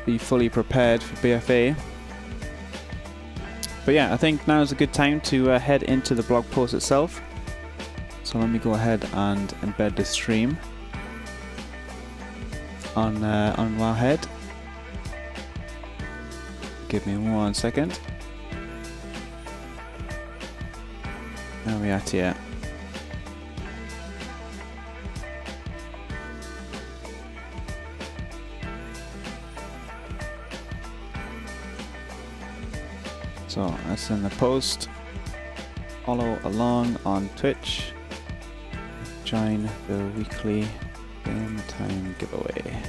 be fully prepared for BFA. But yeah, I think now is a good time to head into the blog post itself. So let me go ahead and embed the stream on Wowhead. Give me 1 second. Where are we at here? So that's in the post. Follow along on Twitch. Join the weekly game time giveaway.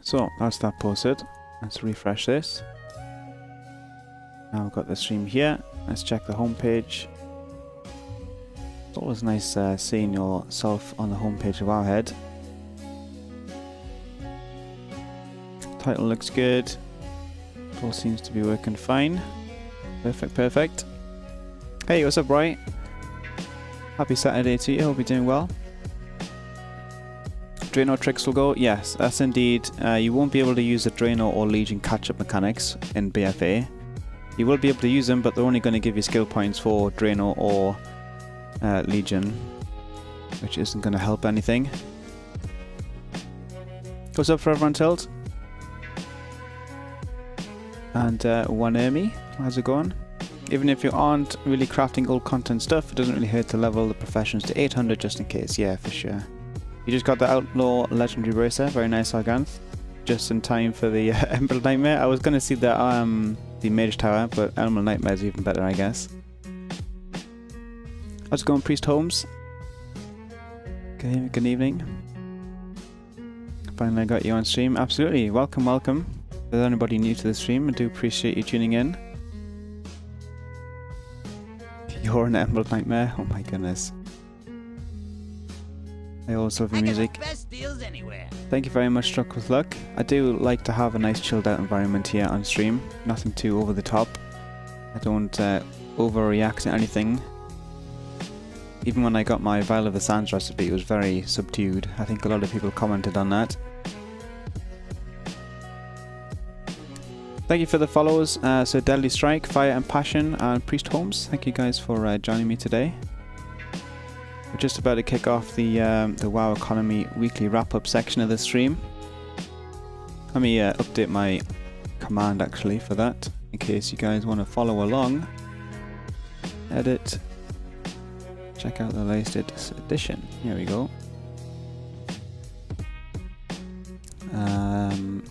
So that's that posted. Let's refresh this. Now we've got the stream here. Let's check the home page. It's always nice seeing yourself on the homepage of Wowhead. Title looks good. It all seems to be working fine. Perfect, perfect. Hey, what's up, Roy? Happy Saturday to you. Hope you're doing well. Drano tricks will go. Yes, that's indeed. You won't be able to use the Drano or Legion catch-up mechanics in BFA. You will be able to use them, but they're only going to give you skill points for Drano or Legion, which isn't going to help anything. What's up for everyone, Tilt? And One Ermi, how's it going? Even if you aren't really crafting old content stuff, it doesn't really hurt to level the professions to 800 just in case. Yeah, for sure. You just got the Outlaw Legendary Bracer, very nice, Arganth. Just in time for the Emerald Nightmare. I was going to see the Mage Tower, but Emerald Nightmare is even better, I guess. How's it going, Priest Holmes? Good evening. Finally got you on stream. Absolutely, welcome, welcome. If there's anybody new to the stream, I do appreciate you tuning in. You're an Emerald Nightmare? Oh my goodness. I also love your music. Best deals anywhere. Thank you very much, Struck with Luck. I do like to have a nice chilled out environment here on stream. Nothing too over the top. I don't overreact to anything. Even when I got my Vial of the Sands recipe, it was very subdued. I think a lot of people commented on that. Thank you for the follows. So Deadly Strike, Fire and Passion, and Priest Holmes. Thank you guys for joining me today. We're just about to kick off the WoW Economy weekly wrap-up section of the stream. Let me update my command actually for that, in case you guys want to follow along. Edit. Check out the latest edition. Here we go.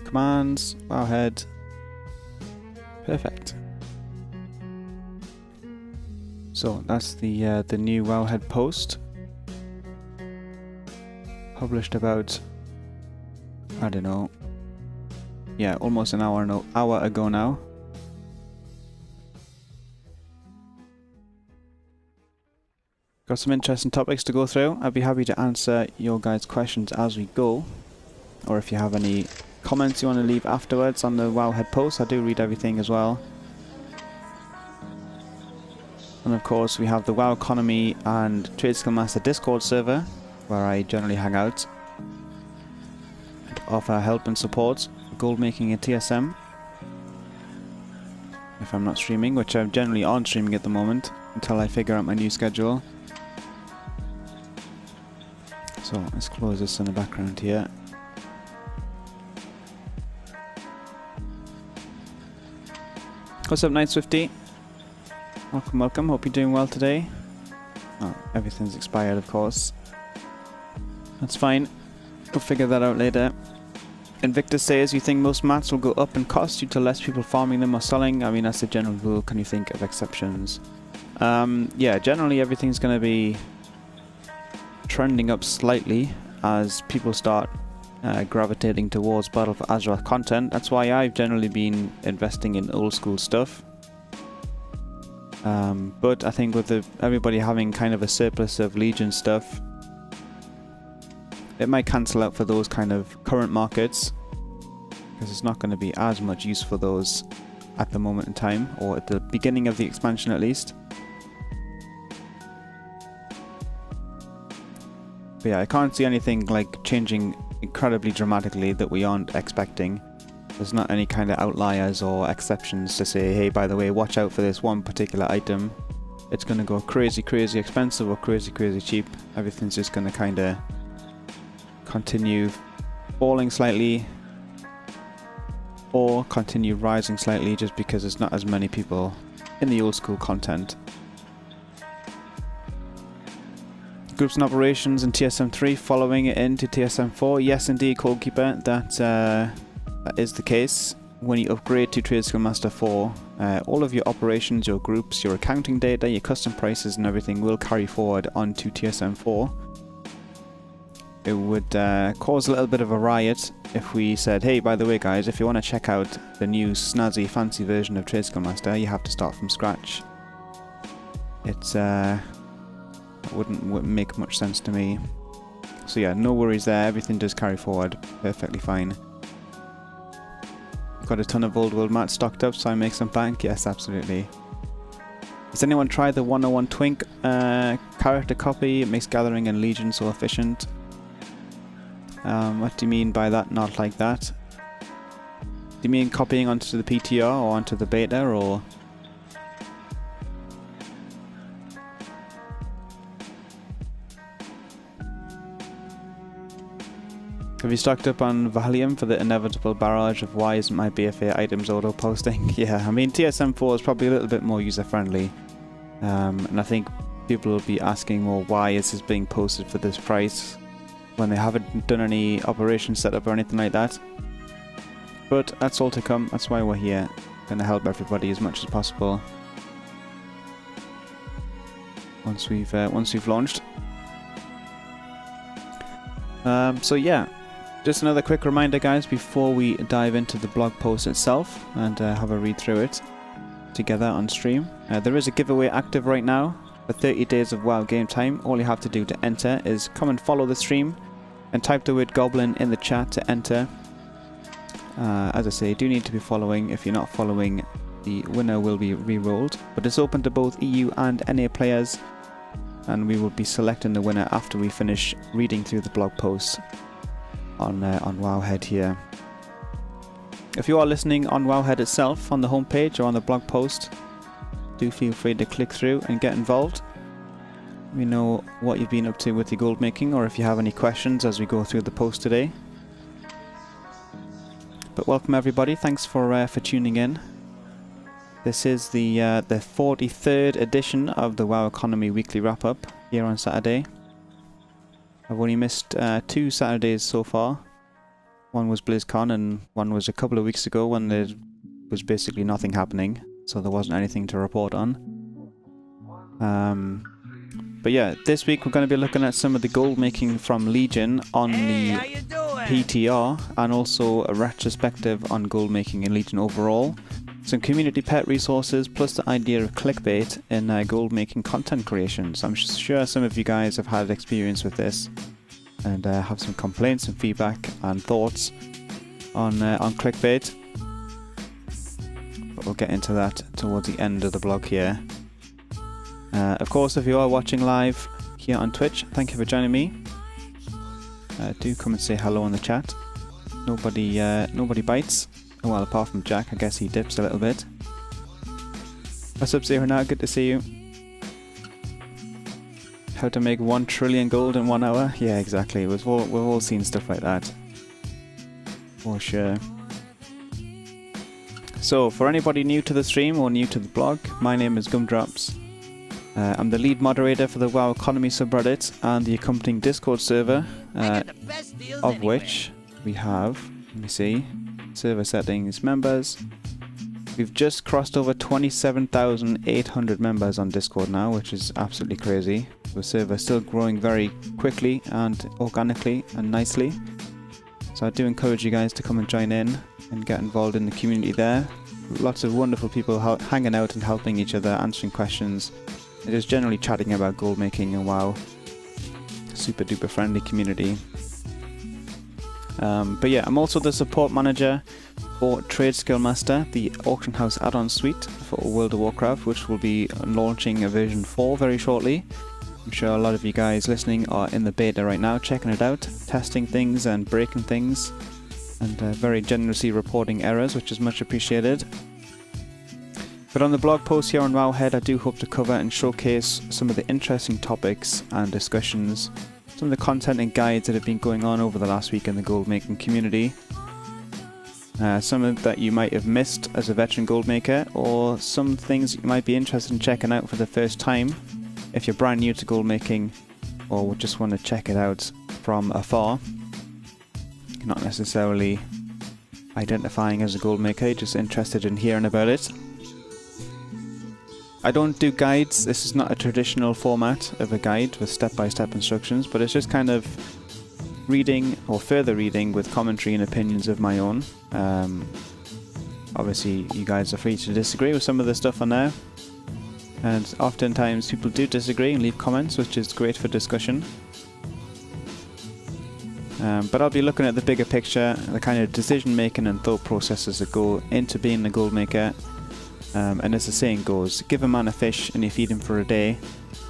Commands, Wowhead. Perfect. So that's the new Wowhead post. Published about, I don't know, yeah, almost an hour ago now. Got some interesting topics to go through. I'd be happy to answer your guys' questions as we go, or if you have any comments you want to leave afterwards on the Wowhead post. I do read everything as well. And of course we have the WoW Economy and Trade Skill Master Discord server, where I generally hang out and offer help and support for gold making and TSM. If I'm not streaming, which I generally aren't streaming at the moment until I figure out my new schedule. So let's close this in the background here. What's up, Night Swifty? Welcome, welcome. Hope you're doing well today. Oh, everything's expired, of course. That's fine. We'll figure that out later. Invictus says, you think most mats will go up in cost due to less people farming them or selling? I mean, that's the general rule. Can you think of exceptions? Yeah, generally everything's going to be trending up slightly as people start gravitating towards Battle for Azeroth content. That's why I've generally been investing in old school stuff. But I think with everybody having kind of a surplus of Legion stuff, it might cancel out for those kind of current markets, because it's not going to be as much use for those at the moment in time, or at the beginning of the expansion at least. But yeah, I can't see anything like changing incredibly dramatically that we aren't expecting. There's not any kind of outliers or exceptions to say, hey, by the way, watch out for this one particular item. It's going to go crazy, crazy expensive or crazy, crazy cheap. Everything's just going to kind of continue falling slightly or continue rising slightly just because there's not as many people in the old school content. Groups and operations in TSM 3 following it into TSM 4. Yes, indeed, Coldkeeper, that is the case. When you upgrade to Trade Skill Master 4, all of your operations, your groups, your accounting data, your custom prices and everything will carry forward onto TSM 4. It would cause a little bit of a riot if we said, hey, by the way guys, if you want to check out the new snazzy fancy version of Trade Skill Master, you have to start from scratch. It's wouldn't make much sense to me. So yeah, no worries there, everything does carry forward perfectly fine. Got a ton of old world mats stocked up, so I make some bank. Yes, absolutely. Has anyone tried the 101 Twink character copy? It makes gathering and legion so efficient. What do you mean by that? Not like that? Do you mean copying onto the PTR or onto the beta, or? Have you stocked up on Valium for the inevitable barrage of why isn't my BFA items auto-posting? Yeah, I mean TSM 4 is probably a little bit more user-friendly. And I think people will be asking, well, why is this being posted for this price when they haven't done any operation setup or anything like that? But that's all to come, that's why we're here. Gonna help everybody as much as possible. Once we've launched. So yeah. Just another quick reminder, guys, before we dive into the blog post itself and have a read through it together on stream. There is a giveaway active right now for 30 days of WoW game time. All you have to do to enter is come and follow the stream and type the word goblin in the chat to enter. As I say, you do need to be following. If you're not following, the winner will be re-rolled. But it's open to both EU and NA players, and we will be selecting the winner after we finish reading through the blog post on Wowhead here. If you are listening on Wowhead itself, on the homepage or on the blog post, do feel free to click through and get involved. We know what you've been up to with your gold making, or if you have any questions as we go through the post today. But welcome everybody, thanks for tuning in. This is the 43rd edition of the WoW Economy Weekly Wrap-Up here on Saturday. I've only missed 2 Saturdays so far. One was BlizzCon and one was a couple of weeks ago when there was basically nothing happening, so there wasn't anything to report on. But yeah, this week we're going to be looking at some of the gold making from Legion on the PTR, and also a retrospective on gold making in Legion overall. Some community pet resources, plus the idea of clickbait in gold making content creation. So I'm sure some of you guys have had experience with this and have some complaints and feedback and thoughts on clickbait. But we'll get into that towards the end of the blog here. Of course, if you are watching live here on Twitch, thank you for joining me. Do come and say hello in the chat. Nobody bites. Oh, well, apart from Jack, I guess he dips a little bit. What's up, Zero? Good to see you. How to make 1 trillion gold in 1 hour? Yeah, exactly. We've all seen stuff like that. For sure. So, for anybody new to the stream or new to the blog, my name is Gumdrops. I'm the lead moderator for the WoW Economy subreddit and the accompanying Discord server, of which we have, let me see, server settings, members. We've just crossed over 27,800 members on Discord now, which is absolutely crazy. The server is still growing very quickly and organically and nicely. So I do encourage you guys to come and join in and get involved in the community there. Lots of wonderful people hanging out and helping each other, answering questions, and just generally chatting about gold making and WoW. Super duper friendly community. But yeah, I'm also the support manager for Trade Skill Master, the Auction House add-on suite for World of Warcraft, which will be launching a version 4 very shortly. I'm sure a lot of you guys listening are in the beta right now, checking it out, testing things and breaking things, and very generously reporting errors, which is much appreciated. But on the blog post here on Wowhead, I do hope to cover and showcase some of the interesting topics and discussions, some of the content and guides that have been going on over the last week in the gold making community. Some of that you might have missed as a veteran gold maker, or some things you might be interested in checking out for the first time if you're brand new to gold making or just want to check it out from afar. You're not necessarily identifying as a gold maker, you're just interested in hearing about it. I don't do guides. This is not a traditional format of a guide with step-by-step instructions, but it's just kind of reading or further reading with commentary and opinions of my own. Obviously you guys are free to disagree with some of the stuff on there, and oftentimes people do disagree and leave comments, which is great for discussion. But I'll be looking at the bigger picture, the kind of decision making and thought processes that go into being a gold maker. And as the saying goes, give a man a fish and you feed him for a day,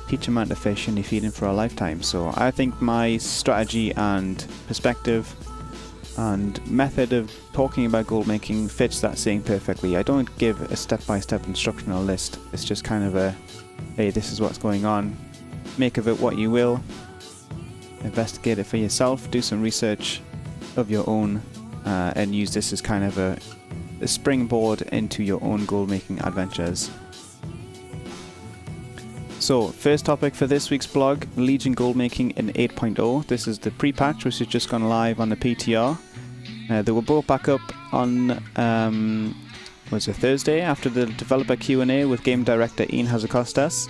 teach a man to fish and you feed him for a lifetime. So I think my strategy and perspective and method of talking about gold making fits that saying perfectly. I don't give a step-by-step instructional list. It's just kind of a, hey, this is what's going on, make of it what you will, investigate it for yourself, do some research of your own, and use this as kind of a springboard into your own gold making adventures. So first topic for this week's blog, Legion gold making in 8.0. This is the pre-patch which has just gone live on the PTR. They were brought back up on was it Thursday after the developer Q&A with game director Ian Hazakostas.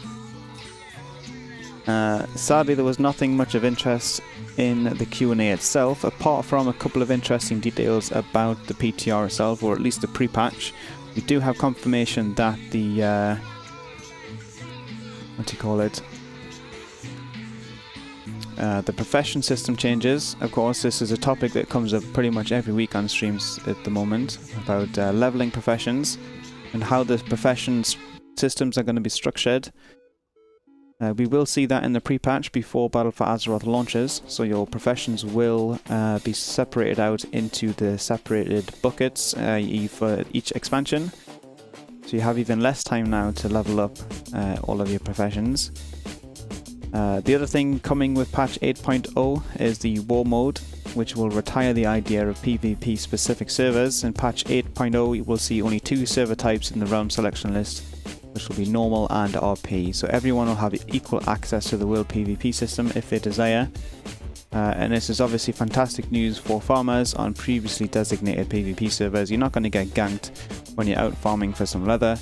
Sadly there was nothing much of interest in the Q&A itself, apart from a couple of interesting details about the PTR itself, or at least the pre-patch. We do have confirmation that the the profession system changes. Of course, this is a topic that comes up pretty much every week on streams at the moment, about leveling professions and how the professions systems are going to be structured. We will see that in the pre-patch before Battle for Azeroth launches, so your professions will be separated out into the separated buckets for each expansion. So you have even less time now to level up all of your professions. The other thing coming with patch 8.0 is the war mode, which will retire the idea of PvP specific servers. In patch 8.0 you will see only 2 server types in the realm selection list, which will be normal and RP. So everyone will have equal access to the world PvP system if they desire. And this is obviously fantastic news for farmers on previously designated PvP servers. You're not going to get ganked when you're out farming for some leather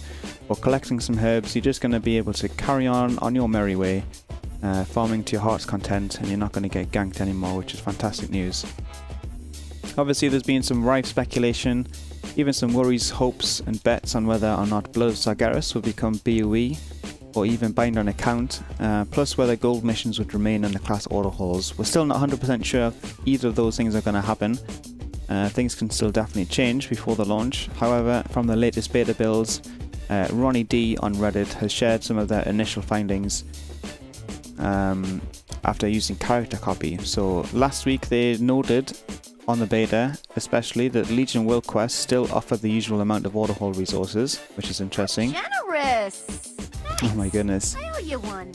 or collecting some herbs. You're just going to be able to carry on your merry way, farming to your heart's content, and you're not going to get ganked anymore, which is fantastic news. Obviously there's been some rife speculation, even some worries, hopes and bets on whether or not Blood of Sargeras will become BOE or even bind on account, plus whether gold missions would remain in the class order halls. We're still not 100% sure if either of those things are going to happen. Things can still definitely change before the launch. However, from the latest beta builds, Ronnie D on Reddit has shared some of their initial findings after using character copy. So last week they noted on the beta especially that Legion World Quests still offer the usual amount of order hall resources, which is interesting. Generous! Oh my goodness. I owe you one.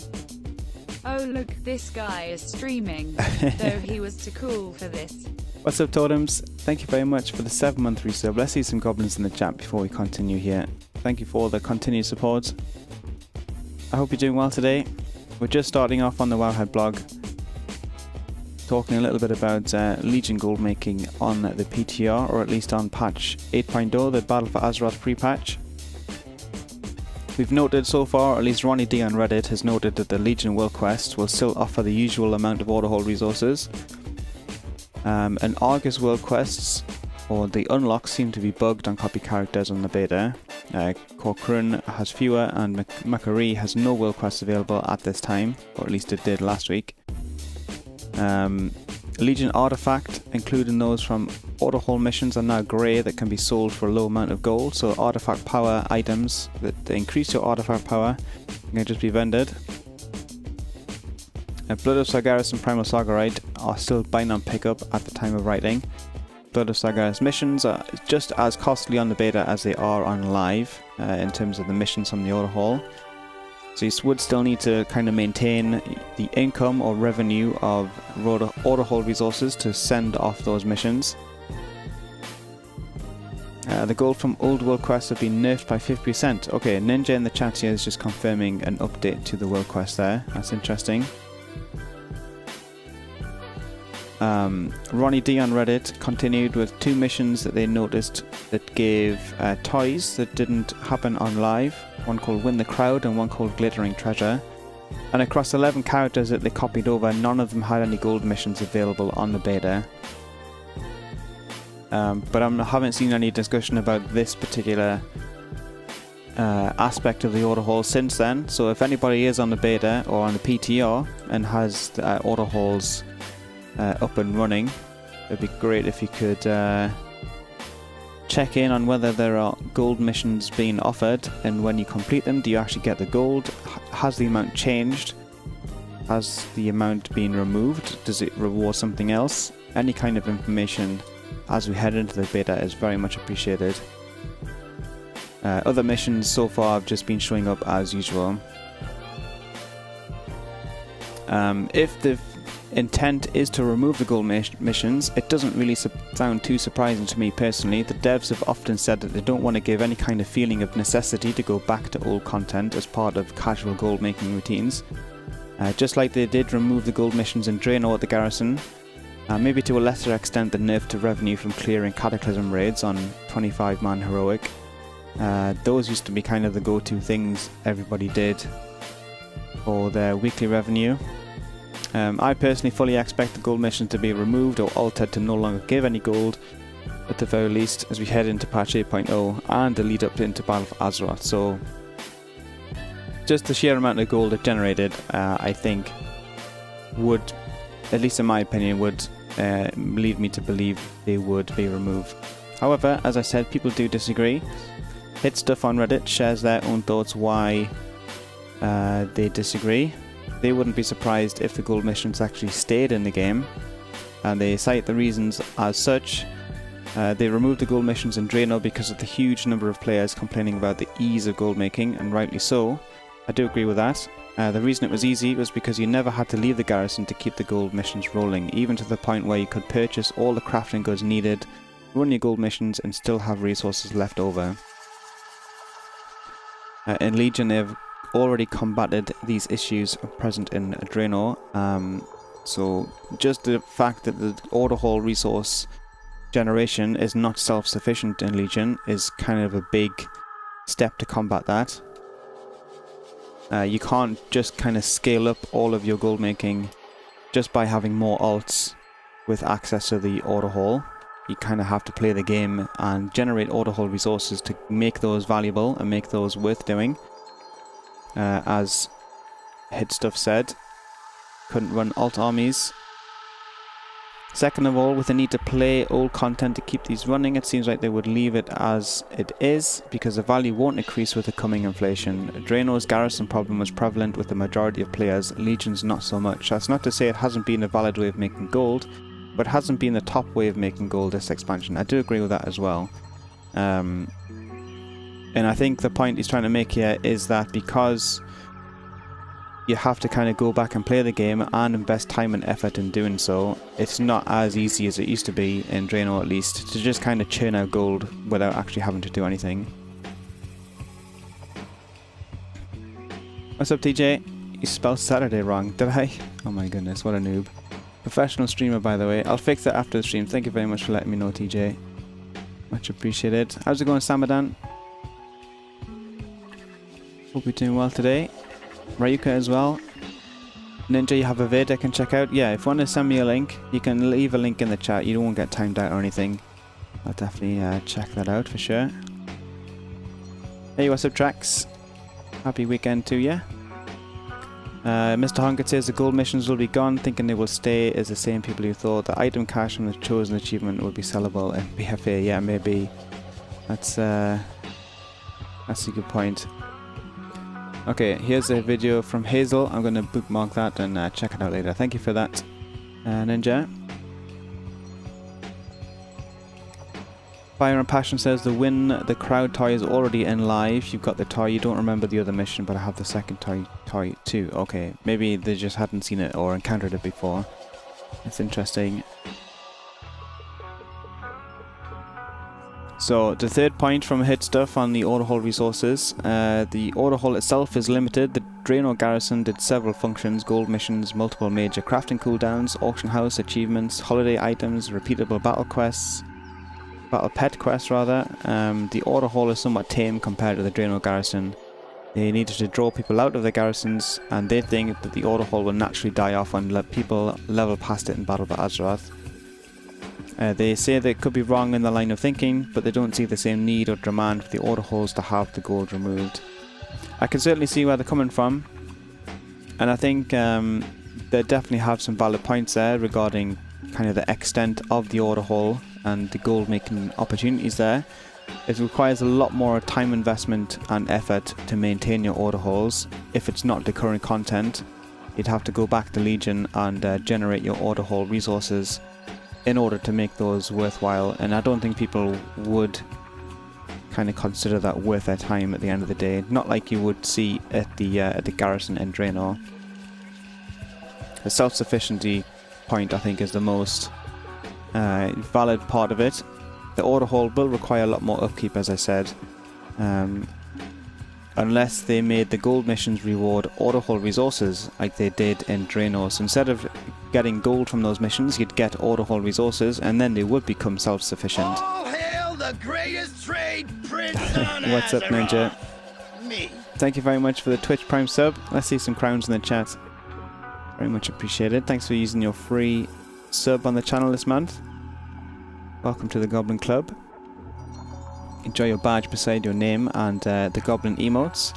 Oh look, this guy is streaming, though he was too cool for this. What's up Totems? Thank you very much for the 7-month resub. Let's see some goblins in the chat before we continue here. Thank you for all the continued support. I hope you're doing well today. We're just starting off on the Wowhead blog, talking a little bit about Legion gold making on the PTR, or at least on patch 8.0, the Battle for Azeroth pre-patch. We've noted so far, or at least Ronnie D on Reddit has noted, that the Legion World Quest will still offer the usual amount of order hall resources. And Argus World Quests, or the unlocks, seem to be bugged on copy characters on the beta. Corcoran has fewer, and Macquarie has no world quests available at this time, or at least it did last week. Legion artifact, including those from autohaul missions, are now grey that can be sold for a low amount of gold. So artifact power items that increase your artifact power can just be vended. Blood of Sargeras and Primal Sargerite are still bind on pickup at the time of writing. Blood of Sargeras missions are just as costly on the beta as they are on live in terms of the missions from the autohaul. So you would still need to kind of maintain the income or revenue of autohaul resources to send off those missions. The gold from old world quests have been nerfed by 50%. Okay, Ninja in the chat here is just confirming an update to the world quest there. That's interesting. Ronnie D on Reddit continued with 2 missions that they noticed that gave toys that didn't happen on live. One called Win the Crowd and one called Glittering Treasure. And across 11 characters that they copied over, none of them had any gold missions available on the beta. But I haven't seen any discussion about this particular aspect of the autohaul since then. So if anybody is on the beta or on the PTR and has the autohauls up and running, it'd be great if you could check in on whether there are gold missions being offered, and when you complete them, do you actually get the gold? Has the amount changed? Has the amount been removed? Does it reward something else? Any kind of information as we head into the beta is very much appreciated. Other missions so far have just been showing up as usual. If the intent is to remove the gold missions, it doesn't really sound too surprising to me personally. The devs have often said that they don't want to give any kind of feeling of necessity to go back to old content as part of casual gold making routines. Just like they did remove the gold missions in Draenor at the garrison, maybe to a lesser extent the nerf to revenue from clearing Cataclysm raids on 25-man heroic. Those used to be kind of the go-to things everybody did for their weekly revenue. I personally fully expect the gold mission to be removed or altered to no longer give any gold, at the very least, as we head into patch 8.0 and the lead up into Battle for Azeroth. So just the sheer amount of gold it generated, I think would, at least in my opinion, would lead me to believe they would be removed. However, as I said, people do disagree. Hit Stuff on Reddit shares their own thoughts why they disagree. They wouldn't be surprised if the gold missions actually stayed in the game, and they cite the reasons as such. They removed the gold missions in Draenor because of the huge number of players complaining about the ease of gold making, and rightly so. I do agree with that. The reason it was easy was because you never had to leave the garrison to keep the gold missions rolling, even to the point where you could purchase all the crafting goods needed, run your gold missions, and still have resources left over. In Legion, they've already combated these issues present in Draenor. So just the fact that the autohaul resource generation is not self-sufficient in Legion is kind of a big step to combat that. You can't just kind of scale up all of your gold making just by having more alts with access to the autohaul. You kind of have to play the game and generate autohaul resources to make those valuable and make those worth doing. As Hit Stuff said, couldn't run alt armies. Second of all, with the need to play old content to keep these running, it seems like they would leave it as it is, because the value won't increase with the coming inflation. Draenor's garrison problem was prevalent with the majority of players, Legion's not so much. That's not to say it hasn't been a valid way of making gold, but it hasn't been the top way of making gold this expansion. I do agree with that as well. And I think the point he's trying to make here is that because you have to kind of go back and play the game and invest time and effort in doing so, it's not as easy as it used to be, in Draenor at least, to just kind of churn out gold without actually having to do anything. What's up, TJ? You spelled Saturday wrong, did I? Oh my goodness, what a noob. Professional streamer, by the way. I'll fix that after the stream. Thank you very much for letting me know, TJ. Much appreciated. How's it going, Samadan? Hope you're doing well today. Ryuka as well. Ninja, you have a vid I can check out? Yeah, if you want to send me a link, you can leave a link in the chat. You won't get timed out or anything. I'll definitely check that out for sure. Hey, what's up, Trax? Happy weekend to you. Mr. Hunkett says the gold missions will be gone, thinking they will stay as the same people who thought the item cache from the chosen achievement would be sellable in BFA. Yeah, maybe. That's a good point. Okay, here's a video from Hazel. I'm going to bookmark that and check it out later. Thank you for that, Ninja. Fire and Passion says the win the crowd toy is already in live. You've got the toy, you don't remember the other mission, but I have the second toy too. Okay, maybe they just hadn't seen it or encountered it before. That's interesting. So the third point from Hit Stuff on the order hall resources. The order hall itself is limited. The Draenor garrison did several functions: gold missions, multiple major crafting cooldowns, auction house achievements, holiday items, repeatable battle quests. Battle pet quest rather. The order hall is somewhat tame compared to the Draenor garrison. They needed to draw people out of their garrisons, and they think that the order hall will naturally die off when people level past it in Battle for Azeroth. They say they could be wrong in the line of thinking, but they don't see the same need or demand for the order halls to have the gold removed. I can certainly see where they're coming from, and I think they definitely have some valid points there regarding kind of the extent of the order hall and the gold making opportunities there. It requires a lot more time investment and effort to maintain your order halls. If it's not the current content, you'd have to go back to Legion and generate your order hall resources in order to make those worthwhile, and I don't think people would kind of consider that worth their time at the end of the day. Not like you would see at the garrison in Draenor. The self-sufficiency point, I think, is the most valid part of it. The order hall will require a lot more upkeep, as I said, unless they made the gold missions reward order hall resources like they did in Draenor. So instead of getting gold from those missions, you'd get order hall resources, and then they would become self-sufficient. All hail the greatest trade prince on What's up, Ninja? Me. Thank you very much for the Twitch Prime sub. Let's see some crowns in the chat. Very much appreciated. Thanks for using your free sub on the channel this month. Welcome to the Goblin Club. Enjoy your badge beside your name and the Goblin emotes.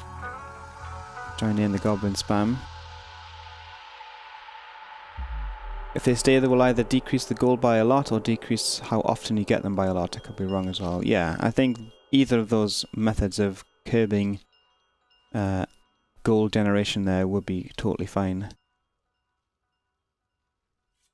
Join in the Goblin spam. If they stay, they will either decrease the gold by a lot or decrease how often you get them by a lot. I could be wrong as well. Yeah, I think either of those methods of curbing gold generation there would be totally fine.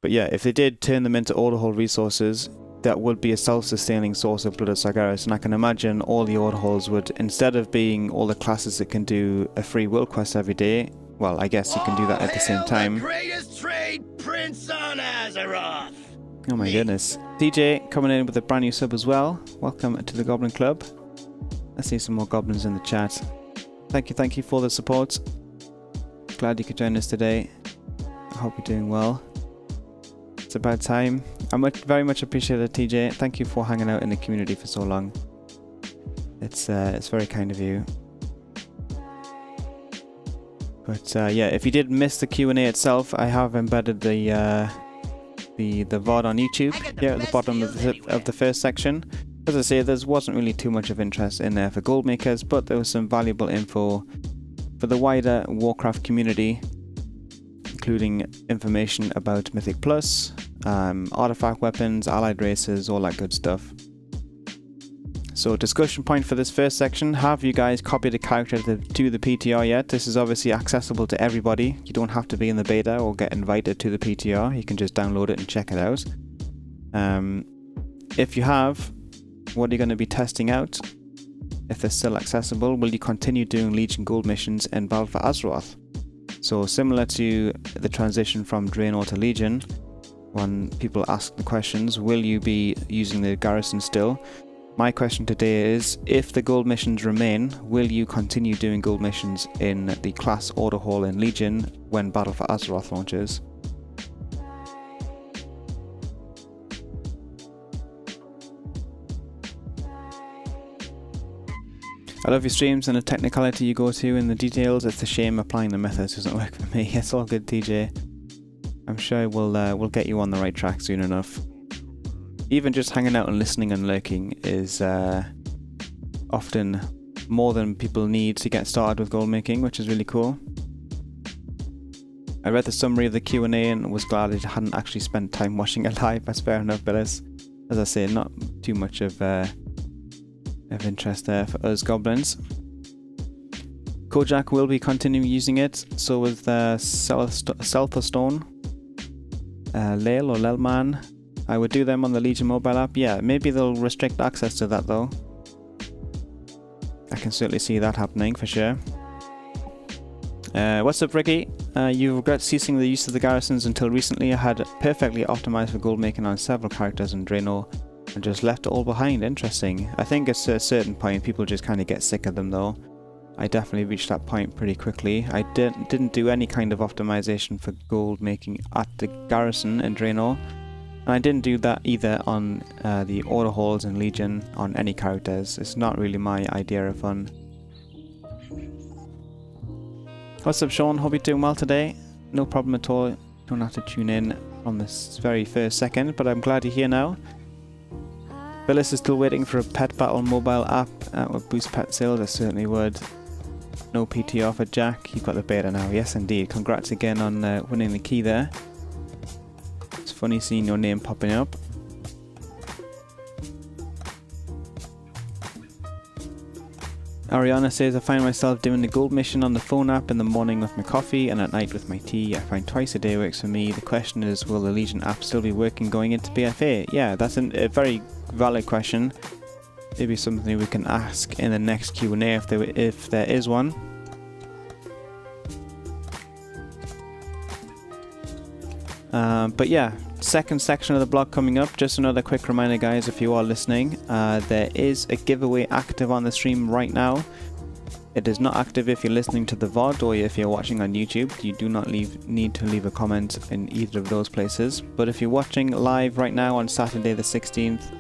But yeah, if they did turn them into order hall resources, that would be a self-sustaining source of Blood of Sargeras, and I can imagine all the order halls would, instead of being all the classes that can do a free world quest every day, well, I guess you can do that at the same time. The greatest trade prince on Azeroth. Oh my goodness. TJ coming in with a brand new sub as well. Welcome to the Goblin Club. Let's see some more goblins in the chat. Thank you for the support. Glad you could join us today. I hope you're doing well. It's about time. I very much appreciate it, TJ. Thank you for hanging out in the community for so long. It's very kind of you. But yeah, if you did miss the Q&A itself, I have embedded the VOD on YouTube here at the bottom of the first section. As I say, there wasn't really too much of interest in there for gold makers, but there was some valuable info for the wider Warcraft community, including information about Mythic Plus, artifact weapons, allied races, all that good stuff. So discussion point for this first section: have you guys copied a character to the PTR yet? This is obviously accessible to everybody. You don't have to be in the beta or get invited to the PTR. You can just download it and check it out. If you have, what are you going to be testing out? If they're still accessible, will you continue doing Legion Gold missions in Battle for Azeroth? So similar to the transition from Draenor to Legion, when people ask the questions, will you be using the garrison still? My question today is, if the gold missions remain, will you continue doing gold missions in the class order hall in Legion when Battle for Azeroth launches? I love your streams and the technicality you go to in the details. It's a shame applying the methods doesn't work for me. It's all good, TJ. I'm sure we'll get you on the right track soon enough. Even just hanging out and listening and lurking is often more than people need to get started with gold making, which is really cool. I read the summary of the Q&A and was glad I hadn't actually spent time watching it live. That's fair enough, Billis. As I say, not too much of interest there for us goblins. Kojak will be continuing using it, so with Seltherstone, Lale or Lelman. I would do them on the Legion mobile app. Yeah, maybe they'll restrict access to that though. I can certainly see that happening for sure. What's up, Ricky? You regret ceasing the use of the garrisons until recently. I had perfectly optimized for gold making on several characters in Drano and just left it all behind. Interesting. I think at a certain point people just kind of get sick of them though. I definitely reached that point pretty quickly. I didn't do any kind of optimization for gold making at the garrison in Drano. And I didn't do that either on the order halls in Legion on any characters. It's not really my idea of fun. What's up, Sean? Hope you're doing well today. No problem at all. Don't have to tune in on this very first second, but I'm glad you're here now. Billis is still waiting for a pet battle mobile app that would boost pet sales. I certainly would. No PT offer, Jack. You've got the beta now. Yes, indeed. Congrats again on winning the key there. It's funny seeing your name popping up. Ariana says, I find myself doing the gold mission on the phone app in the morning with my coffee and at night with my tea. I find twice a day works for me. The question is, will the Legion app still be working going into BFA? Yeah, that's a very valid question. Maybe something we can ask in the next Q&A if there is one. But yeah, second section of the blog coming up. Just another quick reminder, guys, if you are listening, there is a giveaway active on the stream right now. It is not active if you're listening to the VOD or if you're watching on YouTube. You do not need to leave a comment in either of those places. But if you're watching live right now on Saturday the 16th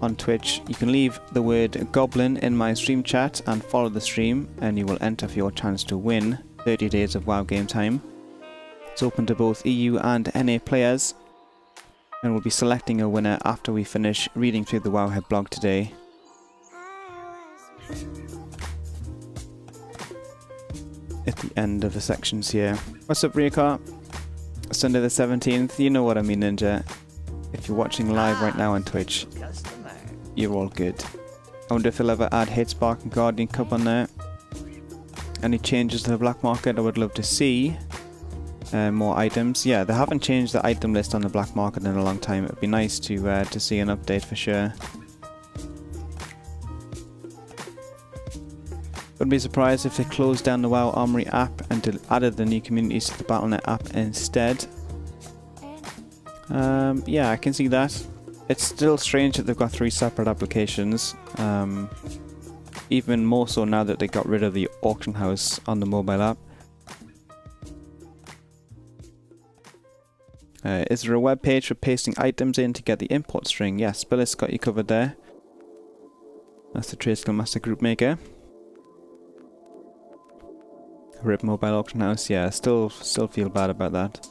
on Twitch, you can leave the word goblin in my stream chat and follow the stream, and you will enter for your chance to win 30 days of WoW game time. It's open to both EU and NA players, and we'll be selecting a winner after we finish reading through the Wowhead blog today. At the end of the sections here. What's up, Riacar? Sunday the 17th, you know what I mean, Ninja. If you're watching live right now on Twitch, you're all good. I wonder if they'll ever add Hitespark and Guardian Cup on there. Any changes to the black market I would love to see. More items. Yeah, they haven't changed the item list on the black market in a long time. It'd be nice to see an update for sure. Wouldn't be surprised if they closed down the WoW Armory app and added the new communities to the Battle.net app instead. Yeah, I can see that. It's still strange that they've got 3 separate applications. Even more so now that they got rid of the auction house on the mobile app. Is there a web page for pasting items in to get the import string? Yes, Billis got you covered there. That's the Trade Skill Master Group Maker. RIP Mobile Auction House, yeah, still feel bad about that.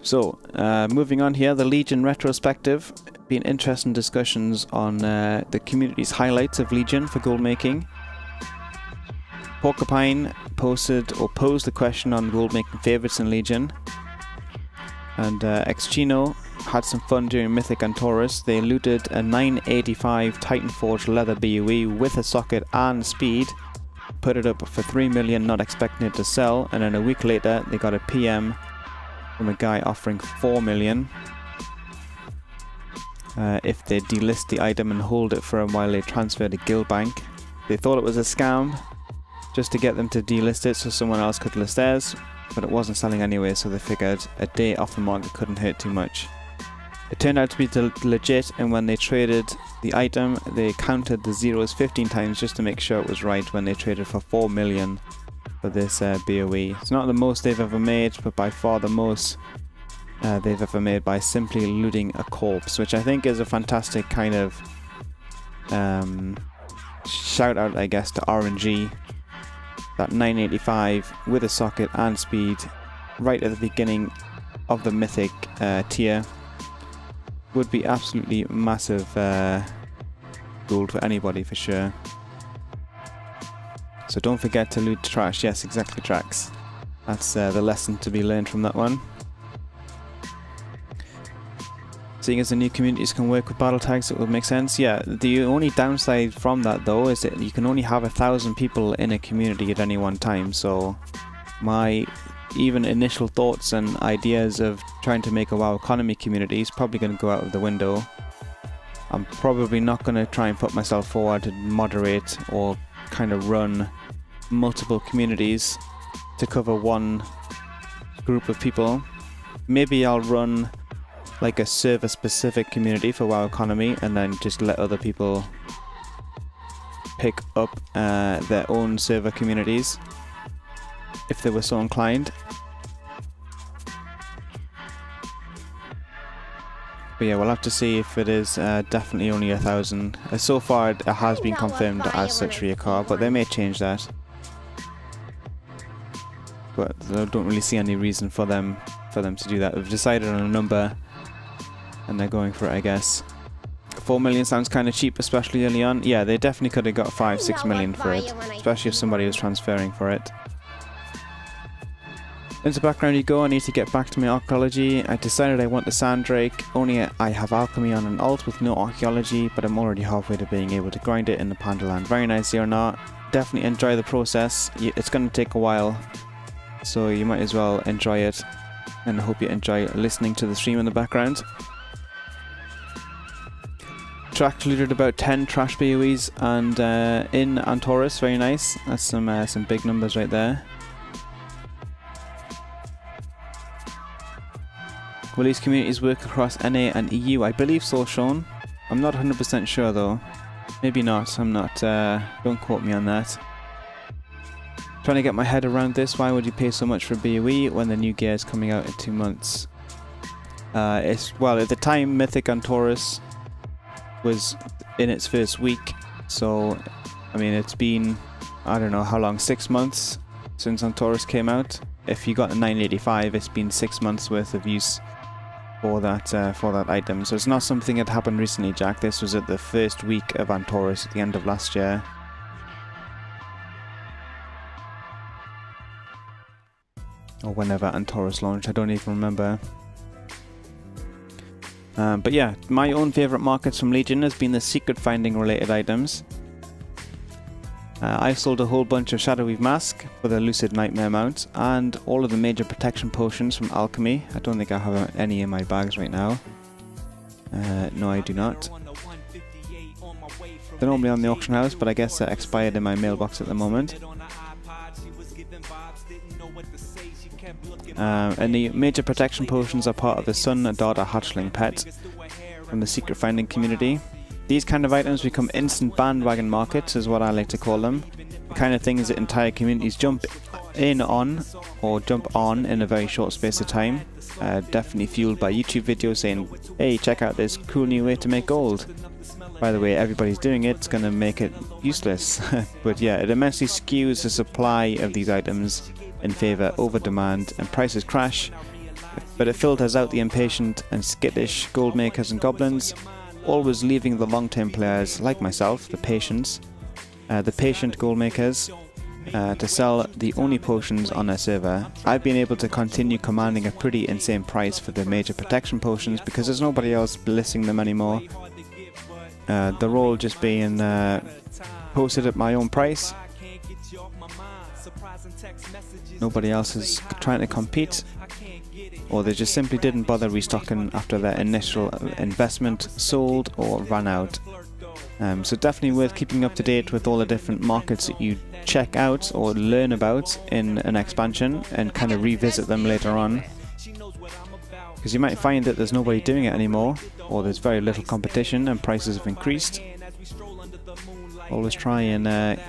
So, moving on here, the Legion retrospective. Been interesting discussions on the community's highlights of Legion for gold making. Porcupine posed the question on gold making favourites in Legion, and Xchino had some fun during Mythic and Taurus. They looted a 985 Titanforge leather BOE with a socket and speed, put it up for 3 million, not expecting it to sell, and then a week later they got a PM from a guy offering 4 million if they delist the item and hold it for a while they transfer to Guild Bank. They thought it was a scam, just to get them to delist it so someone else could list theirs, but it wasn't selling anyway, so they figured a day off the market couldn't hurt too much. It turned out to be legit, and when they traded the item, they counted the zeros 15 times just to make sure it was right when they traded for 4 million for this BOE. It's not the most they've ever made, but by far the most they've ever made by simply looting a corpse, which I think is a fantastic kind of shout out, I guess, to RNG. That 985 with a socket and speed right at the beginning of the Mythic tier would be absolutely massive gold for anybody for sure. So don't forget to loot trash. Yes, exactly, Trax. That's the lesson to be learned from that one. Seeing as the new communities can work with battle tags, it would make sense. Yeah, the only downside from that though is that you can only have 1,000 people in a community at any one time. So my even initial thoughts and ideas of trying to make a WoW economy community is probably going to go out of the window. I'm probably not going to try and put myself forward to moderate or kind of run multiple communities to cover one group of people. Maybe I'll run like a server specific community for WoW economy and then just let other people pick up their own server communities if they were so inclined. But yeah, we'll have to see if it is definitely only 1,000. So far it has been confirmed as such Ryukar, but they may change that. But I don't really see any reason for them to do that. We've decided on a number and they're going for it, I guess. 4 million sounds kind of cheap, especially early on. Yeah, they definitely could have got 5-6 million for it, especially if somebody was transferring for it. Into background you go. I need to get back to my archaeology. I decided I want the Sandrake, only I have alchemy on an alt with no archaeology, but I'm already halfway to being able to grind it in the Pandaland. Very nice or not. Definitely enjoy the process. It's going to take a while, so you might as well enjoy it, and I hope you enjoy listening to the stream in the background. Track looted about 10 trash BOEs and in Antorus, very nice. That's some big numbers right there. Will these communities work across NA and EU? I believe so, Sean. I'm not 100% sure though. Maybe not, I'm not. Don't quote me on that. Trying to get my head around this. Why would you pay so much for BOE when the new gear is coming out in 2 months? Well, at the time Mythic Antorus was in its first week, so I mean it's been, I don't know how long, 6 months since Antorus came out. If you got a 985, it's been 6 months worth of use for that item. So it's not something that happened recently, Jack. This was at the first week of Antorus at the end of last year. Or whenever Antorus launched, I don't even remember. But yeah, my own favourite markets from Legion has been the secret finding related items. I've sold a whole bunch of Shadowweave Mask for the Lucid Nightmare mount, and all of the major protection potions from Alchemy. I don't think I have any in my bags right now. No, I do not. They're normally on the auction house, but I guess they're expired in my mailbox at the moment. And the major protection potions are part of the Son Daughter Hatchling pet from the secret finding community. These kind of items become instant bandwagon markets, is what I like to call them. The kind of things that entire communities jump in on, or jump on in a very short space of time. Definitely fueled by YouTube videos saying, hey, check out this cool new way to make gold. By the way, everybody's doing it, it's going to make it useless. But yeah, it immensely skews the supply of these items in favour over demand, and prices crash. But it filters out the impatient and skittish gold makers and goblins, always leaving the long-term players like myself, the patient gold makers, to sell the only potions on their server. I've been able to continue commanding a pretty insane price for the major protection potions because there's nobody else listing them anymore. They're all just being posted at my own price. Nobody else is trying to compete, or they just simply didn't bother restocking after their initial investment sold or ran out. So definitely worth keeping up to date with all the different markets that you check out or learn about in an expansion, and kind of revisit them later on, because you might find that there's nobody doing it anymore, or there's very little competition and prices have increased. Always try and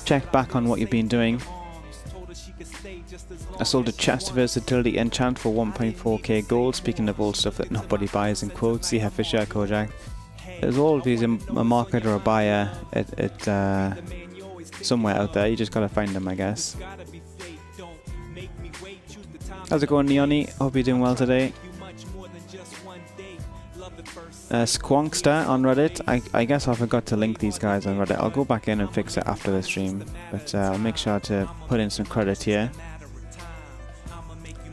check back on what you've been doing. I sold a chest of versatility enchant for 1.4k gold. Speaking of old stuff that nobody buys in quotes, yeah, for sure, Kojak. There's always a market or a buyer at somewhere out there. You just gotta find them, I guess. How's it going, Neoni? Hope you're doing well today. Squonkster on Reddit. I guess I forgot to link these guys on Reddit. I'll go back in and fix it after the stream, but I'll make sure to put in some credit here.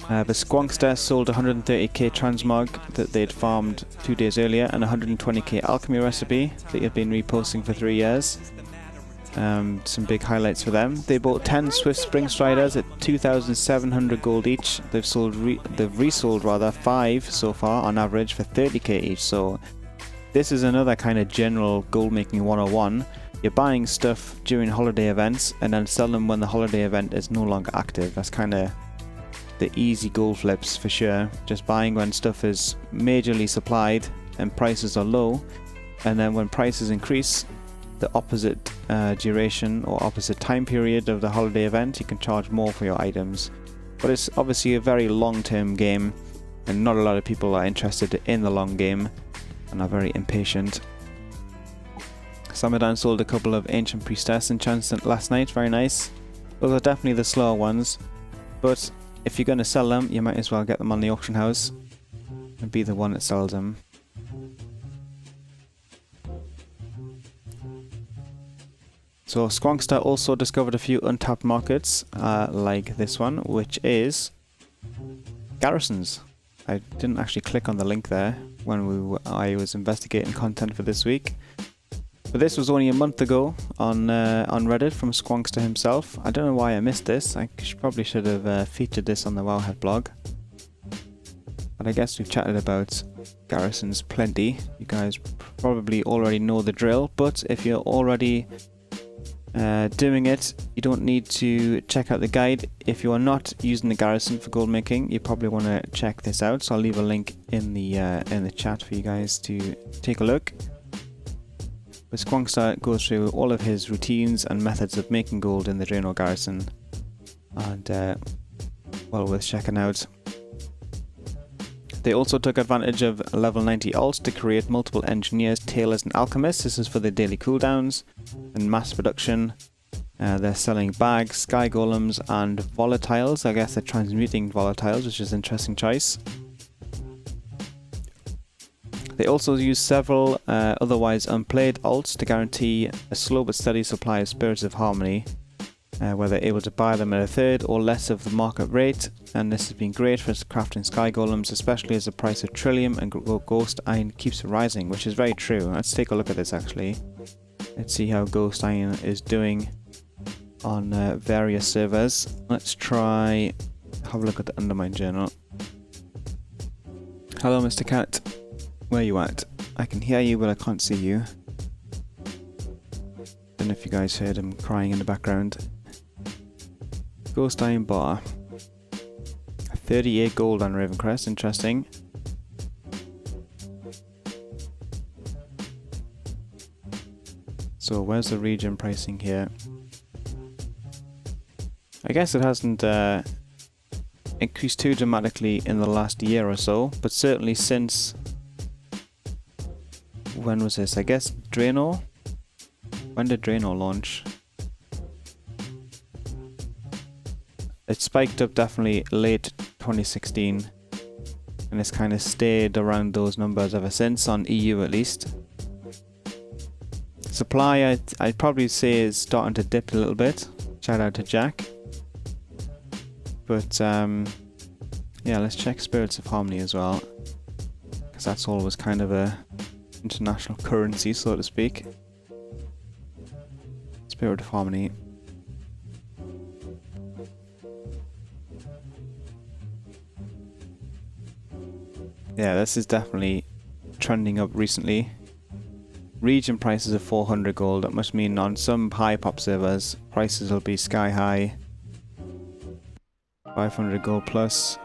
The Squonkster sold 130k transmog that they'd farmed 2 days earlier, and 120k alchemy recipe that you've been reposting for 3 years. Some big highlights for them. They bought 10 Swift Spring Striders at 2,700 gold each. They've resold 5 so far on average for 30k each. So this is another kind of general gold making 101. You're buying stuff during holiday events and then sell them when the holiday event is no longer active. That's kind of the easy gold flips for sure. Just buying when stuff is majorly supplied and prices are low, and then when prices increase the opposite duration or opposite time period of the holiday event, you can charge more for your items. But it's obviously a very long-term game, and not a lot of people are interested in the long game and are very impatient. Samadan sold a couple of Ancient Priestess enchants last night, very nice. Those are definitely the slower ones, but if you're going to sell them, you might as well get them on the auction house and be the one that sells them. So Squonkster also discovered a few untapped markets, like this one, which is garrisons. I didn't actually click on the link there when I was investigating content for this week. But this was only a month ago on Reddit from Squonkster himself. I don't know why I missed this. I probably should have featured this on the Wowhead blog. But I guess we've chatted about garrisons plenty. You guys probably already know the drill, but if you're already doing it, you don't need to check out the guide. If you are not using the garrison for gold making, you probably want to check this out. So I'll leave a link in the chat for you guys to take a look. But Squonkster goes through all of his routines and methods of making gold in the Draenor garrison, and well worth checking out. They also took advantage of level 90 alts to create multiple engineers, tailors and alchemists. This is for the daily cooldowns and mass production. They're selling bags, sky golems and volatiles. I guess they're transmuting volatiles, which is an interesting choice. They also use several otherwise unplayed alts to guarantee a slow but steady supply of Spirits of Harmony, where they're able to buy them at a third or less of the market rate, and this has been great for crafting Sky Golems, especially as the price of Trillium and Ghost Iron keeps rising, which is very true. Let's take a look at this actually. Let's see how Ghost Iron is doing on various servers. Let's try have a look at the Undermine journal. Hello Mr. Cat. Where you at? I can hear you, but I can't see you. Don't know if you guys heard him crying in the background. Ghost Iron Bar. 38 gold on Ravencrest, interesting. So where's the region pricing here? I guess it hasn't increased too dramatically in the last year or so, but certainly since... when was this? I guess Draenor? When did Draenor launch? It spiked up definitely late 2016, and it's kind of stayed around those numbers ever since, on EU at least. Supply I'd probably say is starting to dip a little bit. Shout out to Jack. But yeah, let's check Spirits of Harmony as well, because that's always kind of a international currency, so to speak. Spirit of Harmony. Yeah, this is definitely trending up recently. Region prices of 400 gold. That must mean on some high pop servers prices will be sky high. 500 gold plus.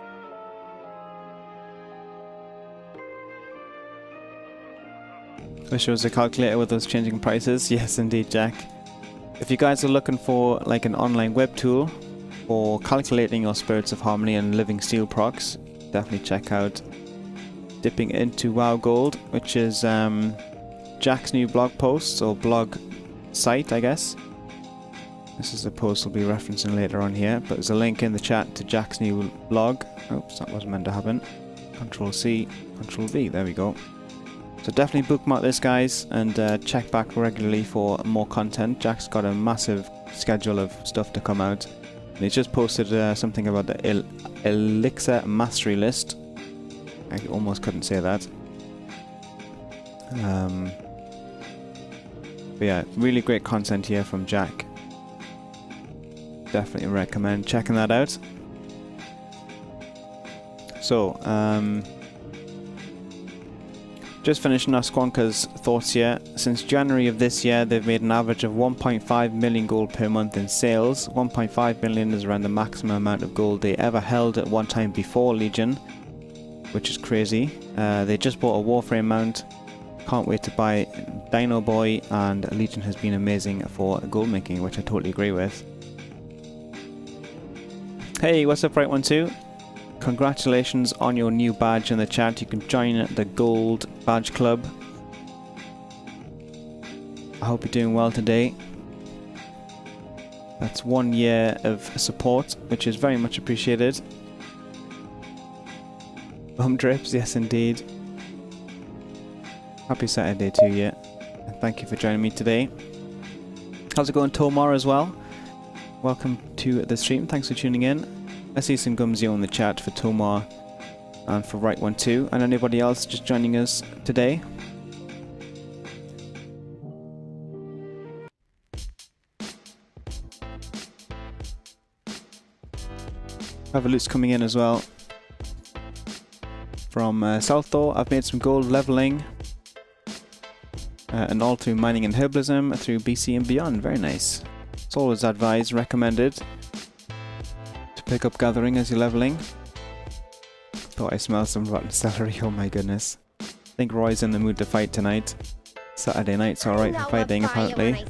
This shows a calculator with those changing prices. Yes, indeed, Jack. If you guys are looking for like an online web tool for calculating your Spirits of Harmony and Living Steel procs, definitely check out Dipping Into WoW Gold, which is Jack's new blog post, or blog site, I guess. This is the post we'll be referencing later on here, but there's a link in the chat to Jack's new blog. Oops, that wasn't meant to happen. Control C, Control V, there we go. So definitely bookmark this, guys, and check back regularly for more content. Jack's got a massive schedule of stuff to come out. And he's just posted something about the Elixir Mastery List. I almost couldn't say that. But yeah, really great content here from Jack. Definitely recommend checking that out. So, just finishing our Squonka's thoughts here. Since January of this year, they've made an average of 1.5 million gold per month in sales. 1.5 million is around the maximum amount of gold they ever held at one time before Legion, which is crazy. They just bought a Warframe mount. Can't wait to buy Dino Boy, and Legion has been amazing for gold making, which I totally agree with. Hey, what's up, Right12? Congratulations on your new badge in the chat. You can join the Gold Badge Club. I hope you're doing well today. That's 1 year of support, which is very much appreciated. Bum drips, yes indeed. Happy Saturday to you. And thank you for joining me today. How's it going, Tomar, as well? Welcome to the stream. Thanks for tuning in. I see some Gumsio in the chat for Tomar and for Right12, and anybody else just joining us today. Have a loot's coming in as well from Southor. I've made some gold leveling and all through mining and herbalism through BC and beyond. Very nice. It's always advised, recommended to pick up gathering as you're leveling. Thought I smelled some rotten celery, oh my goodness. I think Roy's in the mood to fight tonight. Saturday night's alright for fighting apparently.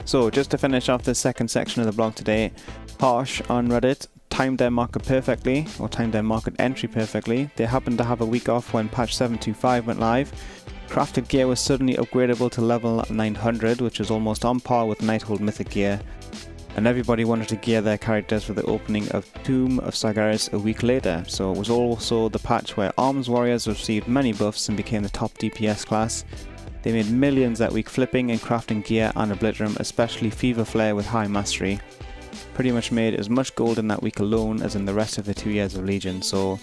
So just to finish off the second section of the blog today, Harsh on Reddit timed their market perfectly, or timed their market entry perfectly. They happened to have a week off when patch 725 went live. Crafted gear was suddenly upgradable to level 900, which is almost on par with Nighthold Mythic gear. And everybody wanted to gear their characters for the opening of Tomb of Sargeras a week later. So it was also the patch where Arms Warriors received many buffs and became the top DPS class. They made millions that week flipping and crafting gear and Obliterum, especially Fever Flare with high mastery. Pretty much made as much gold in that week alone as in the rest of the 2 years of Legion. So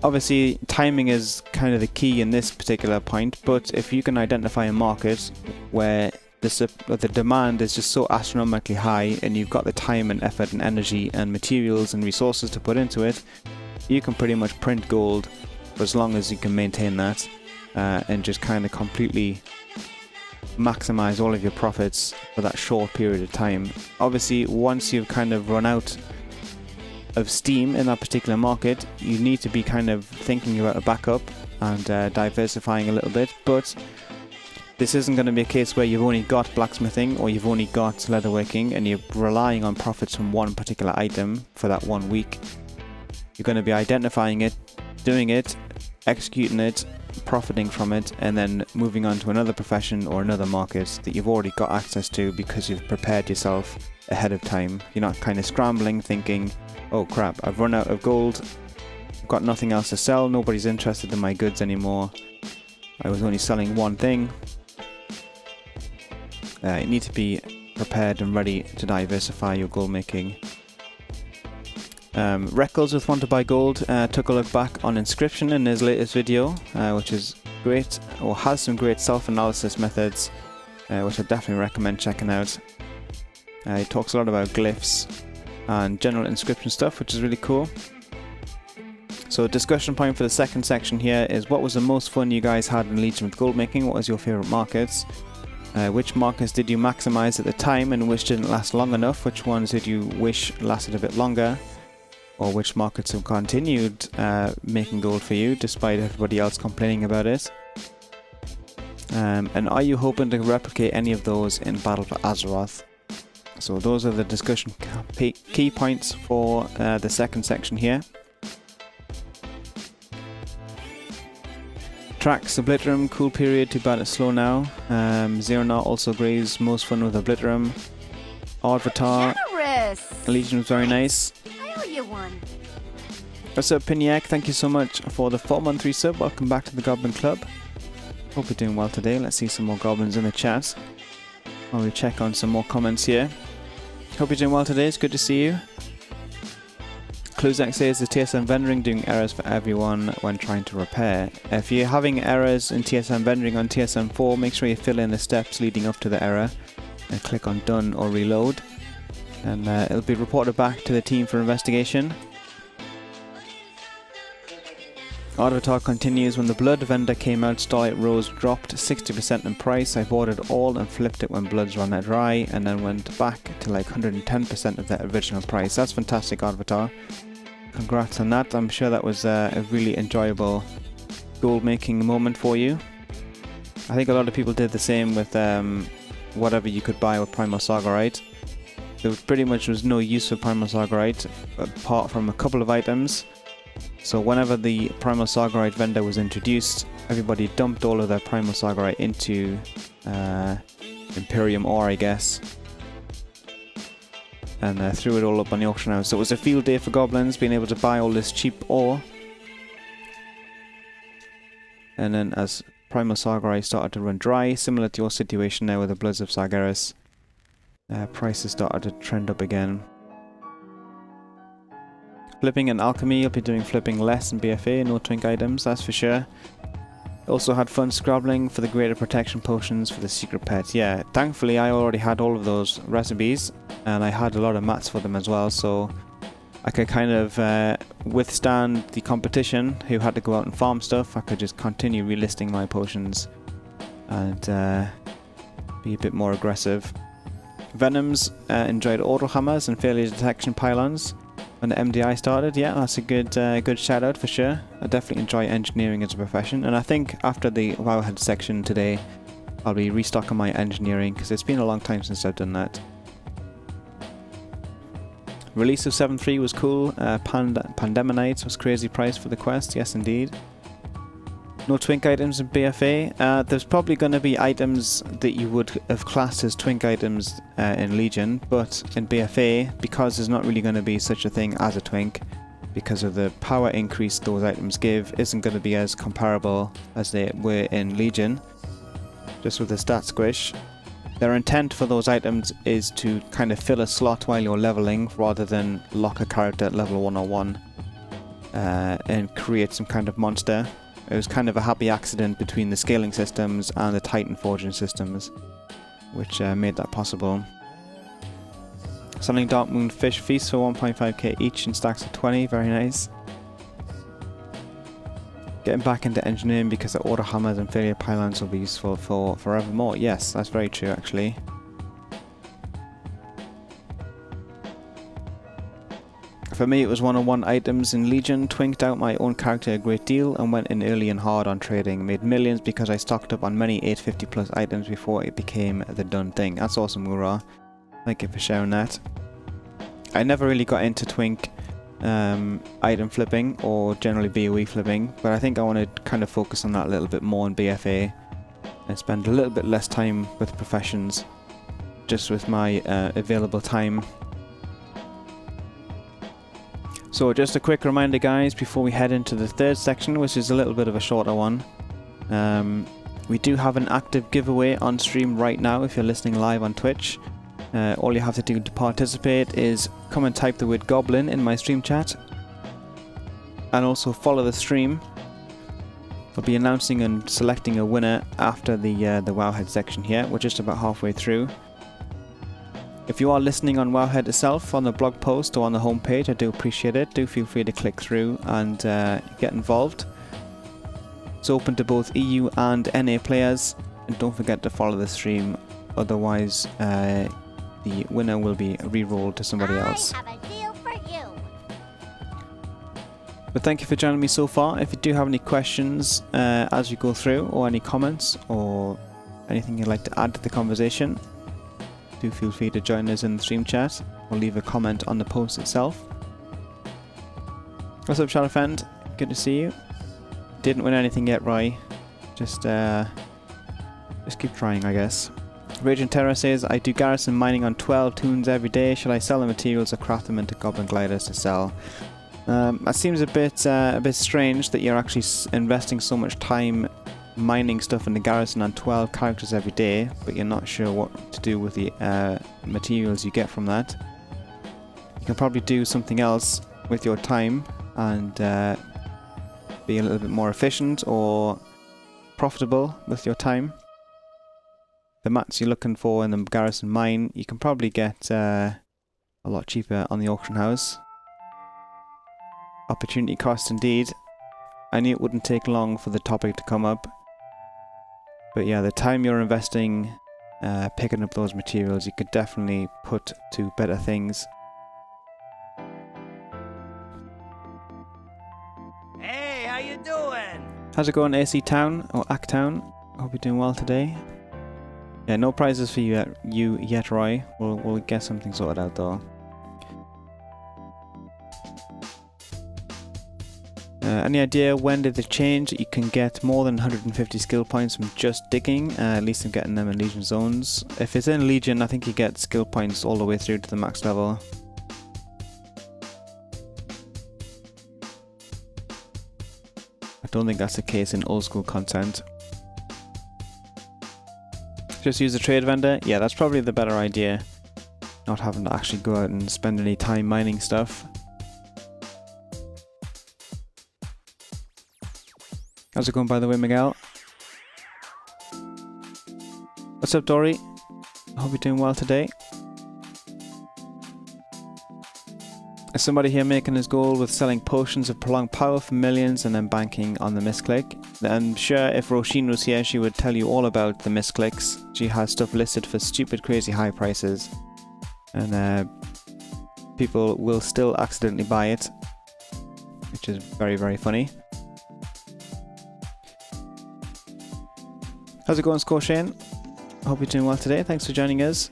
obviously timing is kind of the key in this particular point, but if you can identify a market where the demand is just so astronomically high and you've got the time and effort and energy and materials and resources to put into it, you can pretty much print gold for as long as you can maintain that and just kind of completely maximize all of your profits for that short period of time. Obviously, once you've kind of run out of steam in that particular market, you need to be kind of thinking about a backup and diversifying a little bit, but this isn't going to be a case where you've only got blacksmithing or you've only got leatherworking and you're relying on profits from one particular item for that 1 week. You're going to be identifying it, doing it, executing it, profiting from it, and then moving on to another profession or another market that you've already got access to because you've prepared yourself ahead of time. You're not kind of scrambling thinking, oh crap, I've run out of gold, I've got nothing else to sell, nobody's interested in my goods anymore, I was only selling one thing. You need to be prepared and ready to diversify your gold making. Reckles with Want to Buy Gold took a look back on Inscription in his latest video, which is great, or has some great self-analysis methods, which I definitely recommend checking out. He talks a lot about glyphs and general inscription stuff, which is really cool. So discussion point for the second section here is, what was the most fun you guys had in Legion with gold making? What was your favourite markets? Which markets did you maximize at the time and which didn't last long enough? Which ones did you wish lasted a bit longer? Or which markets have continued making gold for you despite everybody else complaining about it? And are you hoping to replicate any of those in Battle for Azeroth? So those are the discussion key points for the second section here. Tracks Obliterum, cool period, too bad it's slow now. Xeronaut also agrees, most fun with Obliterum. Oddvatar, Generous. Legion was very nice. I owe you one. What's up, Piniac? Thank you so much for the 4-month resub. Welcome back to the Goblin Club. Hope you're doing well today. Let's see some more goblins in the chat while we check on some more comments here. Hope you're doing well today. It's good to see you. Cluzac says the TSM vendoring doing errors for everyone when trying to repair. If you're having errors in TSM vendoring on TSM 4, make sure you fill in the steps leading up to the error and click on done or reload. And it'll be reported back to the team for investigation. Avatar continues, when the blood vendor came out, Starlight Rose dropped 60% in price. I bought it all and flipped it when bloods ran out dry, and then went back to like 110% of the original price. That's fantastic, Avatar. Congrats on that. I'm sure that was a really enjoyable gold making moment for you. I think a lot of people did the same with whatever you could buy with Primal Sagarite. There pretty much was no use for Primal Sagarite apart from a couple of items. So whenever the Primal Sagarite vendor was introduced, everybody dumped all of their Primal Sagarite into Imperium ore, I guess, and threw it all up on the auction house. So it was a field day for goblins, being able to buy all this cheap ore. And then as Primal Sagarite started to run dry, similar to your situation now with the Bloods of Sargeras, prices started to trend up again. Flipping and alchemy, you'll be doing flipping less in BFA, no twink items, that's for sure. Also had fun scrabbling for the greater protection potions for the secret pet. Yeah, thankfully I already had all of those recipes, and I had a lot of mats for them as well, so I could kind of withstand the competition who had to go out and farm stuff. I could just continue relisting my potions and be a bit more aggressive. Venoms enjoyed auto hammers and failure detection pylons when the MDI started. Yeah, that's a good shout out for sure. I definitely enjoy engineering as a profession, and I think after the Wowhead section today I'll be restocking my engineering because it's been a long time since I've done that. Release of 7.3 was cool. Pandemonites was crazy price for the quest, yes indeed. No twink items in BFA. There's probably going to be items that you would have classed as twink items in Legion, but in BFA, because there's not really going to be such a thing as a twink, because of the power increase those items give, isn't going to be as comparable as they were in Legion, just with the stat squish. Their intent for those items is to kind of fill a slot while you're leveling, rather than lock a character at level 101 and create some kind of monster. It was kind of a happy accident between the scaling systems and the Titan forging systems, which made that possible. Selling Dark Moon Fish Feast for 1.5k each in stacks of 20, very nice. Getting back into engineering because the auto hammers and failure pylons will be useful for forevermore. Yes, that's very true actually. For me it was 101 items in Legion, twinked out my own character a great deal and went in early and hard on trading. Made millions because I stocked up on many 850 plus items before it became the done thing. That's awesome, Mura. Thank you for sharing that. I never really got into twink item flipping or generally BOE flipping, but I think I want to kind of focus on that a little bit more in BFA and spend a little bit less time with professions, just with my available time. So just a quick reminder guys, before we head into the third section, which is a little bit of a shorter one. We do have an active giveaway on stream right now if you're listening live on Twitch. All you have to do to participate is come and type the word goblin in my stream chat, and also follow the stream. I'll be announcing and selecting a winner after the Wowhead section here. We're just about halfway through. If you are listening on Wowhead itself, on the blog post or on the homepage, I do appreciate it. Do feel free to click through and get involved. It's open to both EU and NA players, and don't forget to follow the stream, otherwise the winner will be re-rolled to somebody else. I have a deal for you. But thank you for joining me so far. If you do have any questions as you go through, or any comments, or anything you'd like to add to the conversation, do feel free to join us in the stream chat or leave a comment on the post itself. What's up, Shadowfend? Good to see you. Didn't win anything yet, Roy. Just keep trying, I guess. Raging Terror says, I do garrison mining on 12 toons every day. Should I sell the materials or craft them into goblin gliders to sell? That seems a bit strange that you're actually investing so much time mining stuff in the garrison on 12 characters every day, but you're not sure what to do with the materials you get from that. You can probably do something else with your time and be a little bit more efficient or profitable with your time. The mats you're looking for in the garrison mine, you can probably get a lot cheaper on the auction house. Opportunity cost indeed. I knew it wouldn't take long for the topic to come up. But yeah, the time you're investing picking up those materials, you could definitely put to better things. Hey, how you doing? How's it going, AC Town or AC Town? Hope you're doing well today. Yeah, no prizes for you yet, Roy. We'll get something sorted out though. Any idea when did they change? You can get more than 150 skill points from just digging. At least I'm getting them in Legion zones. If it's in Legion, I think you get skill points all the way through to the max level. I don't think that's the case in old school content. Just use a trade vendor? Yeah, that's probably the better idea. Not having to actually go out and spend any time mining stuff. How's it going, by the way, Miguel? What's up, Dory? Hope you're doing well today. Is somebody here making his goal with selling potions of prolonged power for millions and then banking on the misclick? I'm sure if Roisin was here, she would tell you all about the misclicks. She has stuff listed for stupid, crazy high prices. And people will still accidentally buy it, which is very, very funny. How's it going, Scotian? Hope you're doing well today. Thanks for joining us.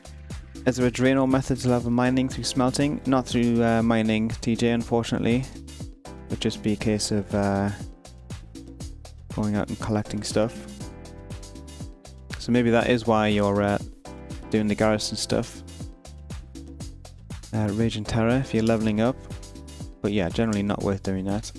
Is there a Drano method to level mining through smelting? Not through mining, TJ, unfortunately. It would just be a case of going out and collecting stuff. So maybe that is why you're doing the garrison stuff. Rage and Terror if you're leveling up. But yeah, generally not worth doing that.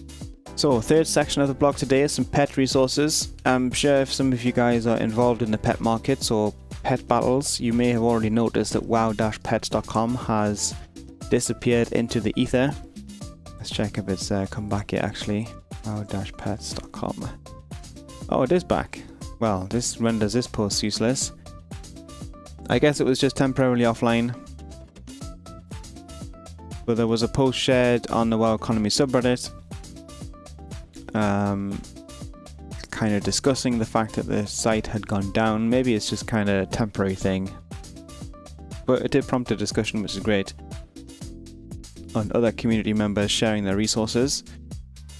So, third section of the blog today is some pet resources. I'm sure if some of you guys are involved in the pet markets or pet battles, you may have already noticed that wow-pets.com has disappeared into the ether. Let's check if it's come back yet actually. wow-pets.com. Oh, it is back. Well, this renders this post useless. I guess it was just temporarily offline. But there was a post shared on the WoW Economy subreddit kind of discussing the fact that the site had gone down. Maybe it's just kind of a temporary thing, but it did prompt a discussion, which is great, on other community members sharing their resources.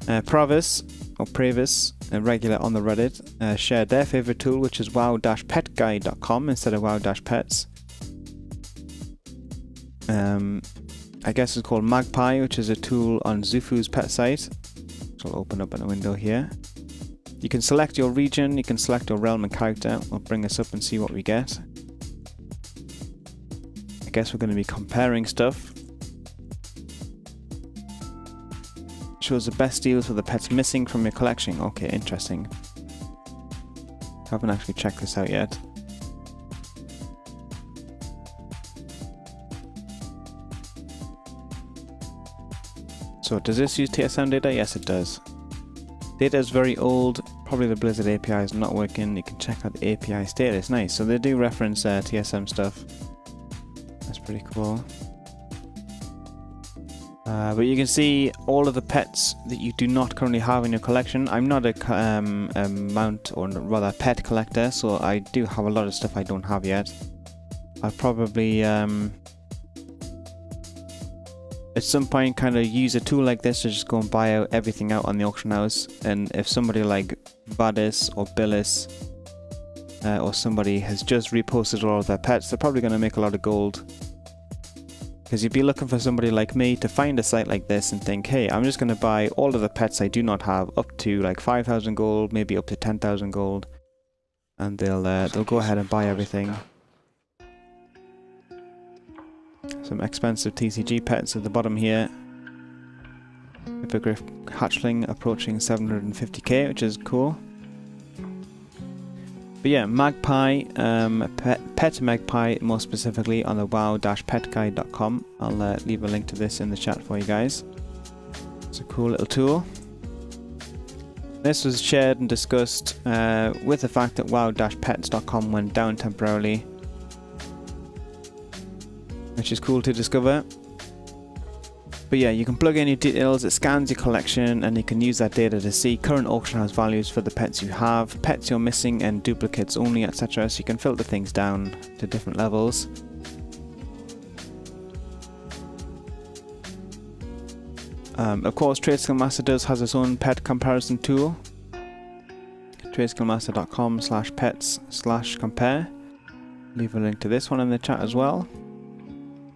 Pravis, a regular on the Reddit, shared their favorite tool, which is wow-petguide.com instead of wow-pets. I guess it's called Magpie, which is a tool on Zufu's pet site. So I'll open up in a window here. You can select your region, you can select your realm and character. We'll bring this up and see what we get. I guess we're going to be comparing stuff. Shows the best deals for the pets missing from your collection. Okay, interesting. Haven't actually checked this out yet. So does this use TSM data? Yes, it does. Data is very old. Probably the Blizzard API is not working. You can check out the API status. Nice. So they do reference TSM stuff. That's pretty cool. But you can see all of the pets that you do not currently have in your collection. I'm not a mount, or rather pet collector, so I do have a lot of stuff I don't have yet. I'll probably at some point kind of use a tool like this to just go and buy out everything out on the auction house. And if somebody like Vadis or Billis or somebody has just reposted all of their pets, they're probably going to make a lot of gold. Because you'd be looking for somebody like me to find a site like this and think, hey, I'm just going to buy all of the pets I do not have up to like 5,000 gold, maybe up to 10,000 gold. And they'll go ahead and buy everything. Some expensive TCG pets at the bottom here. If hippogriff hatchling approaching 750k, which is cool. But yeah, Magpie, Pet Magpie more specifically on the wow-petguide.com. I'll leave a link to this in the chat for you guys. It's a cool little tool. This was shared and discussed with the fact that wow-pets.com went down temporarily, which is cool to discover. But yeah, you can plug in your details, it scans your collection, and you can use that data to see current auction house values for the pets you have, pets you're missing and duplicates only, etc. So you can filter things down to different levels. Of course, TradeSkillMaster does has its own pet comparison tool. TradeSkillMaster.com/pets/compare. Leave a link to this one in the chat as well.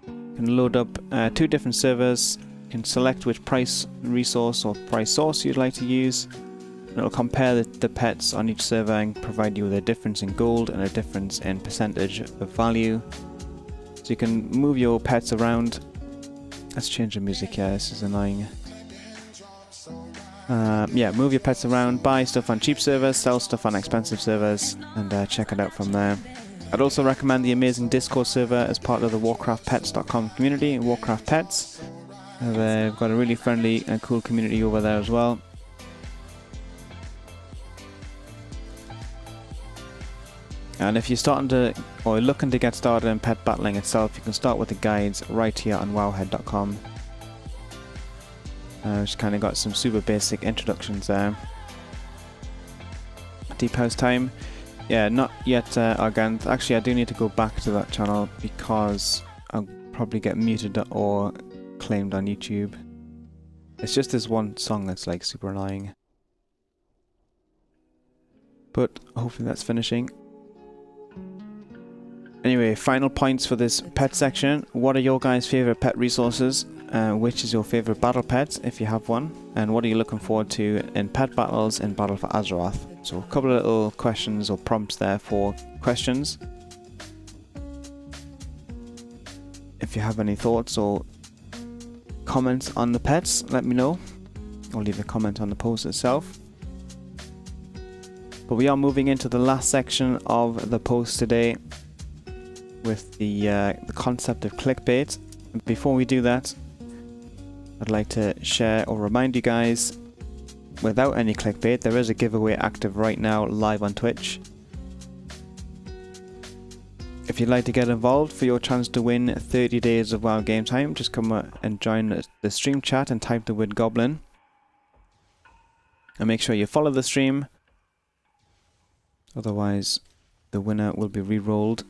You can load up 2 different servers. You can select which price resource or price source you'd like to use. And it'll compare the pets on each server and provide you with a difference in gold and a difference in percentage of value. So you can move your pets around. Let's change the music here, this is annoying. Yeah, move your pets around, buy stuff on cheap servers, sell stuff on expensive servers, and check it out from there. I'd also recommend the amazing Discord server as part of the WarcraftPets.com community, Warcraft Pets. They've got a really friendly and cool community over there as well. And if you're starting to, or looking to get started in pet battling itself, you can start with the guides right here on wowhead.com. Which kind of got some super basic introductions there. Deep House Time. Yeah, not yet Argant. Actually, I do need to go back to that channel because I'll probably get muted or claimed on YouTube. It's just this one song that's like super annoying. But hopefully that's finishing. Anyway, final points for this pet section. What are your guys' favourite pet resources? Which is your favourite battle pet, if you have one? And what are you looking forward to in pet battles in Battle for Azeroth? So a couple of little questions or prompts there for questions. If you have any thoughts or comments on the pets, let me know. Or leave a comment on the post itself. But we are moving into the last section of the post today with the concept of clickbait. Before we do that, I'd like to share or remind you guys, without any clickbait, there is a giveaway active right now live on Twitch. If you'd like to get involved for your chance to win 30 days of WoW game time, just come and join the stream chat and type the word goblin. And make sure you follow the stream, otherwise the winner will be re-rolled.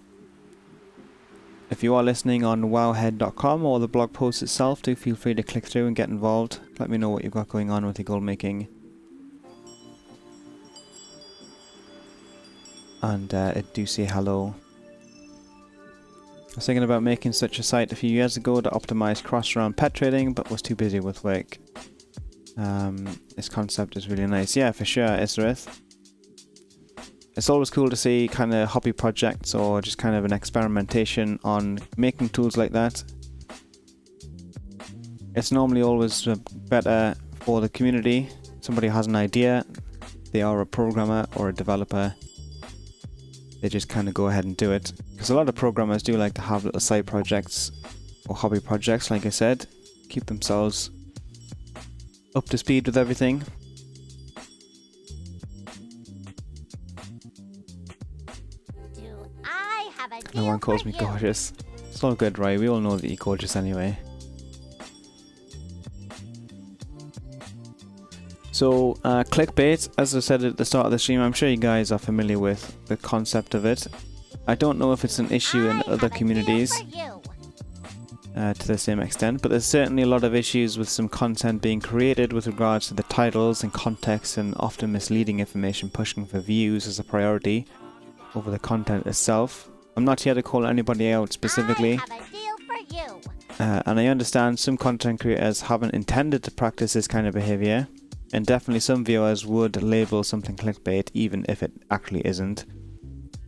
If you are listening on wowhead.com or the blog post itself, do feel free to click through and get involved. Let me know what you've got going on with your gold making. And do say hello. I was thinking about making such a site a few years ago to optimize cross-round pet trading, but was too busy with work. This concept is really nice. Yeah, for sure, Isrith. It's always cool to see kind of hobby projects or just kind of an experimentation on making tools like that. It's normally always better for the community. Somebody has an idea, they are a programmer or a developer, they just kind of go ahead and do it. Because a lot of programmers do like to have little side projects or hobby projects, like I said, keep themselves up to speed with everything. No one calls me gorgeous. It's all good, right? We all know that you're gorgeous anyway. So, clickbait, as I said at the start of the stream, I'm sure you guys are familiar with the concept of it. I don't know if it's an issue in other communities to the same extent, but there's certainly a lot of issues with some content being created with regards to the titles and context and often misleading information pushing for views as a priority over the content itself. I'm not here to call anybody out specifically, and I understand some content creators haven't intended to practice this kind of behaviour, and definitely some viewers would label something clickbait even if it actually isn't.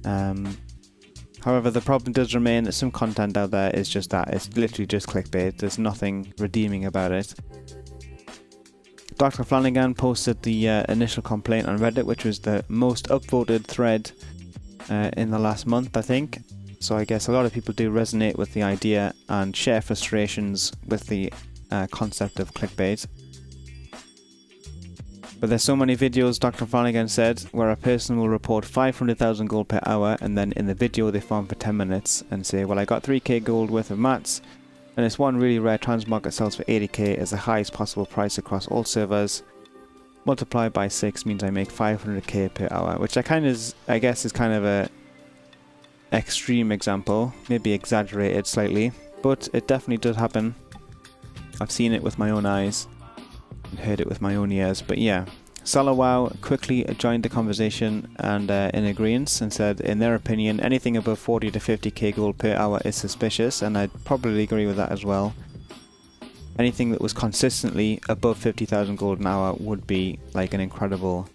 However, the problem does remain that some content out there is just that, it's literally just clickbait, there's nothing redeeming about it. Dr. Flanagan posted the initial complaint on Reddit, which was the most upvoted thread in the last month, I think. So I guess a lot of people do resonate with the idea and share frustrations with the concept of clickbait. But there's so many videos, Dr. Flanagan said, where a person will report 500,000 gold per hour, and then in the video they farm for 10 minutes and say, well, I got 3k gold worth of mats, and this one really rare transmog that sells for 80k is the highest possible price across all servers. Multiplied by 6 means I make 500k per hour, which I guess is kind of a extreme example, maybe exaggerated slightly, but it definitely does happen. I've seen it with my own eyes and heard it with my own ears. But yeah, SoloWow quickly joined the conversation and in agreement, and said in their opinion anything above 40 to 50k gold per hour is suspicious, and I'd probably agree with that as well. Anything that was consistently above 50,000 gold an hour would be like an incredible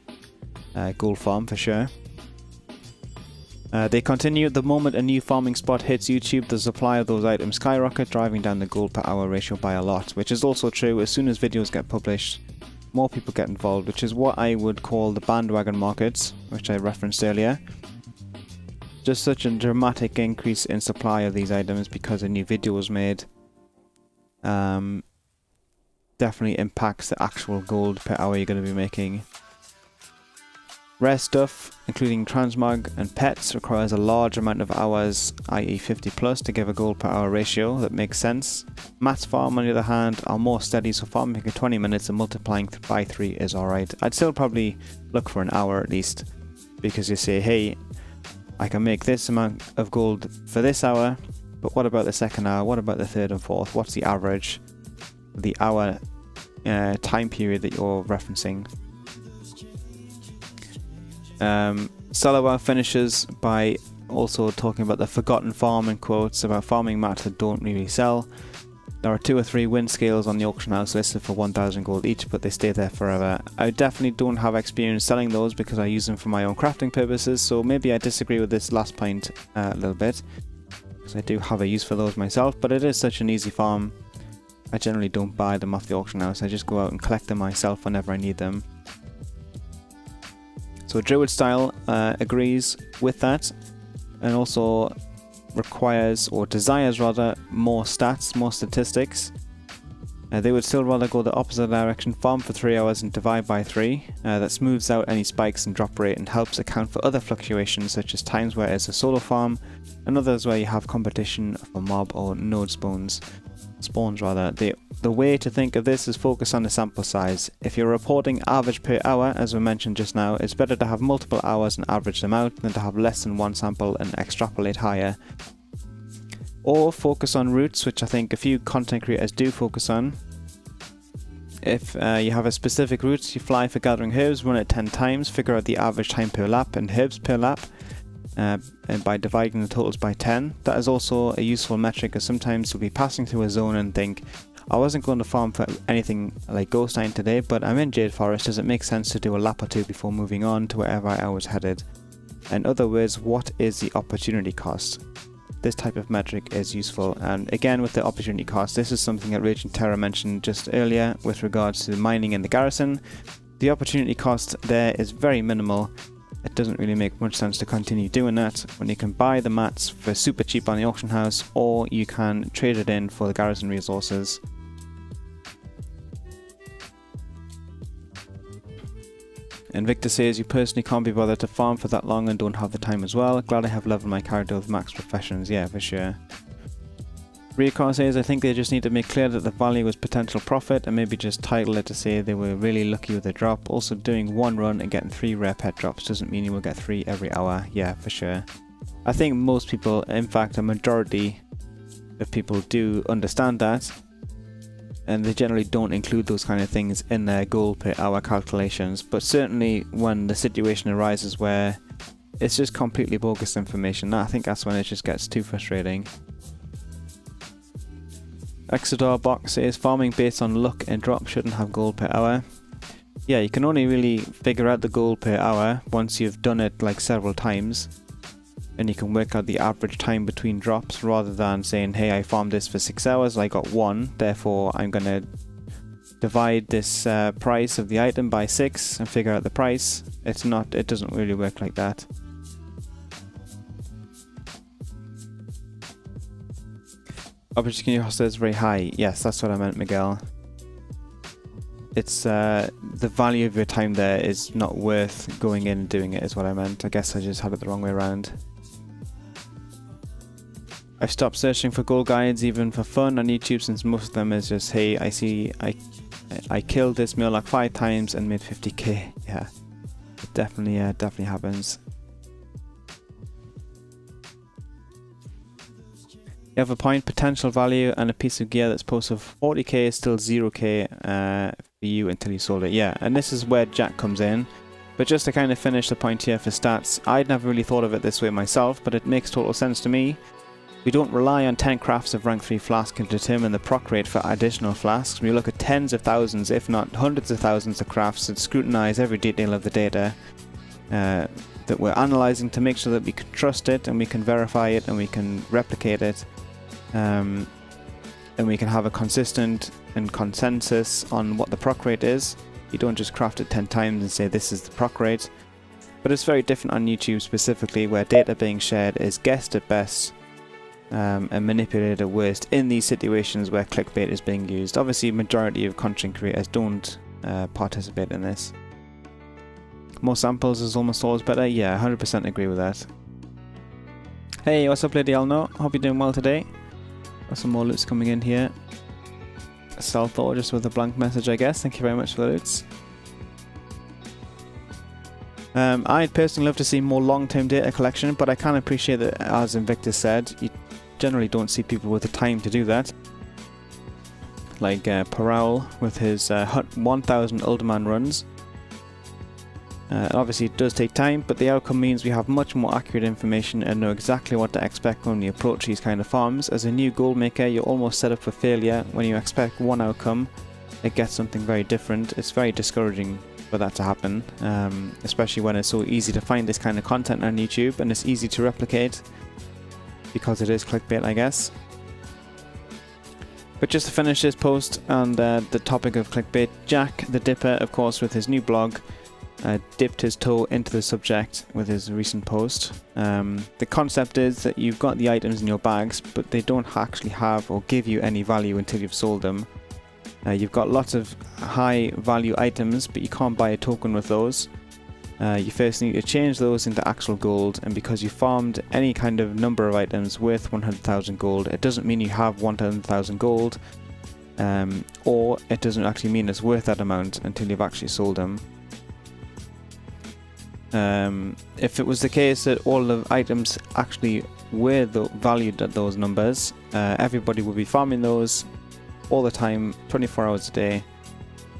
gold farm for sure. They continue, the moment a new farming spot hits YouTube, the supply of those items skyrocket, driving down the gold per hour ratio by a lot, which is also true. As soon as videos get published, more people get involved, which is what I would call the bandwagon markets, which I referenced earlier. Just such a dramatic increase in supply of these items because a new video was made definitely impacts the actual gold per hour you're going to be making. Rare stuff, including transmog and pets, requires a large amount of hours, i.e. 50 plus, to give a gold per hour ratio that makes sense. Mats farm, on the other hand, are more steady, so farming for 20 minutes and multiplying by 3 is alright. I'd still probably look for an hour at least, because you say, hey, I can make this amount of gold for this hour, but what about the second hour, what about the third and fourth, what's the average, the hour time period that you're referencing. SoloWow finishes by also talking about the forgotten farm, in quotes, about farming mats that don't really sell. There are 2 or 3 win scales on the auction house listed for 1,000 gold each, but they stay there forever. I definitely don't have experience selling those because I use them for my own crafting purposes, so maybe I disagree with this last point a little bit, because I do have a use for those myself, but it is such an easy farm. I generally don't buy them off the auction house, I just go out and collect them myself whenever I need them. So Druid Style agrees with that, and also requires, or desires rather, more stats, more statistics. They would still rather go the opposite direction, farm for 3 hours and divide by 3. That smooths out any spikes in drop rate and helps account for other fluctuations, such as times where it's a solo farm and others where you have competition for mob or node spawns. The way to think of this is focus on the sample size. If you're reporting average per hour, as we mentioned just now, it's better to have multiple hours and average them out than to have less than one sample and extrapolate higher. Or focus on routes, which I think a few content creators do focus on. If you have a specific route you fly for gathering herbs, run it 10 times, figure out the average time per lap and herbs per lap, and by dividing the totals by 10. That is also a useful metric, as sometimes you'll be passing through a zone and think, I wasn't going to farm for anything like Ghost Iron today, but I'm in Jade Forest, does it make sense to do a lap or 2 before moving on to wherever I was headed? In other words, what is the opportunity cost? This type of metric is useful, and again with the opportunity cost, this is something that Raging Terror mentioned just earlier with regards to mining in the garrison. The opportunity cost there is very minimal. It doesn't really make much sense to continue doing that when you can buy the mats for super cheap on the auction house, or you can trade it in for the garrison resources. And Victor says, you personally can't be bothered to farm for that long and don't have the time as well. Glad I have leveled my character with max professions. Yeah, for sure. Recar says, I think they just need to make clear that the value was potential profit and maybe just title it to say they were really lucky with the drop. Also, doing one run and getting 3 rare pet drops doesn't mean you will get 3 every hour. Yeah, for sure. I think most people, in fact a majority of people, do understand that, and they generally don't include those kind of things in their gold per hour calculations, but certainly when the situation arises where it's just completely bogus information, I think that's when it just gets too frustrating. Exodar Box says, farming based on luck and drop shouldn't have gold per hour. Yeah, you can only really figure out the gold per hour once you've done it like several times, and you can work out the average time between drops, rather than saying, hey, I farmed this for 6 hours, I got 1, therefore I'm gonna divide this price of the item by 6 and figure out the price. It doesn't really work like that. Opportunity cost is very high. Yes, that's what I meant, Miguel. It's the value of your time there is not worth going in and doing it, is what I meant. I guess I just had it the wrong way around. I've stopped searching for gold guides even for fun on YouTube, since most of them is just, hey, I killed this meal like 5 times and made 50k. Yeah, it definitely happens. You have a point, potential value, and a piece of gear that's posted for 40k is still 0k for you until you sold it. Yeah, and this is where Jack comes in. But just to kind of finish the point here for stats, I'd never really thought of it this way myself, but it makes total sense to me. We don't rely on 10 crafts of rank 3 flask to determine the proc rate for additional flasks. We look at tens of thousands, if not hundreds of thousands of crafts, and scrutinize every detail of the data that we're analyzing to make sure that we can trust it and we can verify it and we can replicate it. And we can have a consistent and consensus on what the proc rate is. You don't just craft it 10 times and say this is the proc rate. But it's very different on YouTube specifically, where data being shared is guessed at best and manipulated at worst in these situations where clickbait is being used. Obviously, majority of content creators don't participate in this. More samples is almost always better. Yeah, 100% agree with that. Hey, what's up, Lady Elno? Hope you're doing well today. Got some more loots coming in here. Selthor just with a blank message, I guess. Thank you very much for the loots. I'd personally love to see more long-term data collection, but I can appreciate that, as Invictus said, you generally don't see people with the time to do that. Like Paral with his 1000 Uldaman runs. Obviously it does take time, but the outcome means we have much more accurate information and know exactly what to expect when we approach these kind of farms. As a new gold maker, you're almost set up for failure. When you expect one outcome, it gets something very different. It's very discouraging for that to happen, especially when it's so easy to find this kind of content on YouTube and it's easy to replicate because it is clickbait, I guess. But just to finish this post on the topic of clickbait, Jack the Dipper, of course, with his new blog, dipped his toe into the subject with his recent post. The concept is that you've got the items in your bags, but they don't actually have or give you any value until you've sold them. You've got lots of high value items, but you can't buy a token with those. You first need to change those into actual gold, and because you farmed any kind of number of items worth 100,000 gold, it doesn't mean you have 100,000 gold, or it doesn't actually mean it's worth that amount until you've actually sold them. If it was the case that all the items actually were valued at those numbers, everybody would be farming those all the time, 24 hours a day,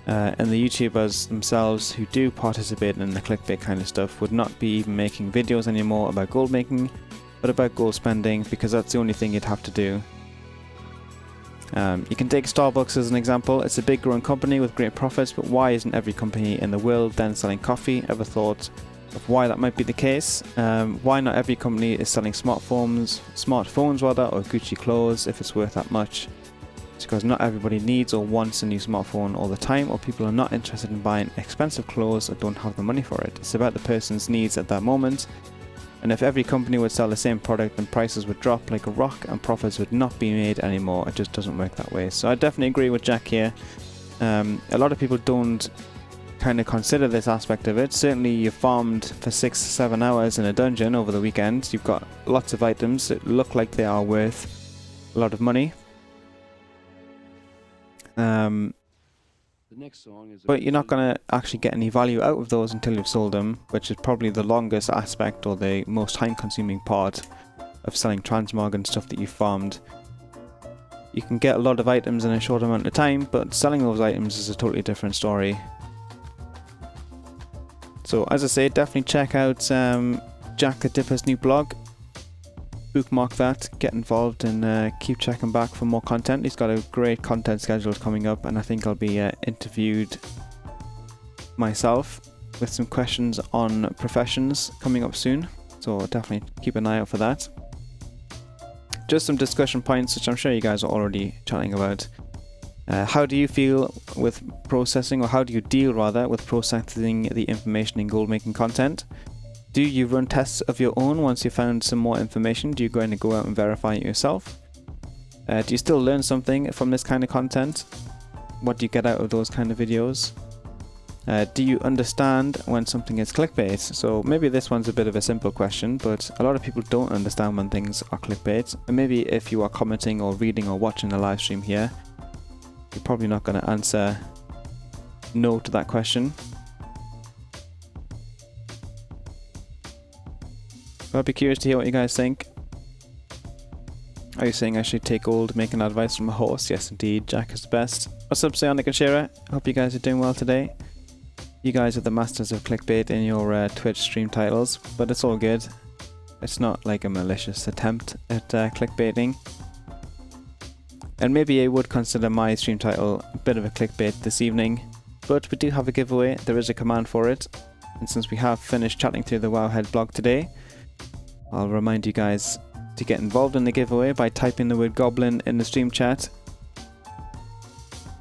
and the YouTubers themselves who do participate in the clickbait kind of stuff would not be even making videos anymore about gold making, but about gold spending, because that's the only thing you'd have to do. You can take Starbucks as an example. It's a big growing company with great profits, but why isn't every company in the world then selling coffee? Ever thought of why that might be the case? Why not every company is selling smartphones rather, or Gucci clothes if it's worth that much? It's because not everybody needs or wants a new smartphone all the time, or people are not interested in buying expensive clothes or don't have the money for it. It's about the person's needs at that moment. And if every company would sell the same product, then prices would drop like a rock and profits would not be made anymore. It just doesn't work that way. So I definitely agree with Jack here. A lot of people don't kind of consider this aspect of it. Certainly you farmed for 6 or 7 hours in a dungeon over the weekend. You've got lots of items that look like they are worth a lot of money. But you're not going to actually get any value out of those until you've sold them, which is probably the longest aspect or the most time consuming part of selling transmog and stuff that you farmed. You can get a lot of items in a short amount of time, but selling those items is a totally different story. So as I say, definitely check out Jack the Dipper's new blog. Bookmark that, get involved, and keep checking back for more content. He's got a great content schedule coming up, and I think I'll be interviewed myself with some questions on professions coming up soon, so definitely keep an eye out for that. Just some discussion points which I'm sure you guys are already chatting about. How do you feel with processing, or how do you deal rather with processing the information in gold making content? Do you run tests of your own once you found some more information? Do you go in and go out and verify it yourself? Do you still learn something from this kind of content? What do you get out of those kind of videos? Do you understand when something is clickbait? So maybe this one's a bit of a simple question, but a lot of people don't understand when things are clickbait. And maybe if you are commenting or reading or watching the live stream here, you're probably not going to answer no to that question. But I'd be curious to hear what you guys think. Are you saying I should take gold making advice from a horse? Yes indeed, Jack is the best. What's up, Sionic and Shira? Hope you guys are doing well today. You guys are the masters of clickbait in your Twitch stream titles, but it's all good. It's not like a malicious attempt at clickbaiting. And maybe I would consider my stream title a bit of a clickbait this evening, but we do have a giveaway. There is a command for it, and since we have finished chatting through the Wowhead blog today, I'll remind you guys to get involved in the giveaway by typing the word goblin in the stream chat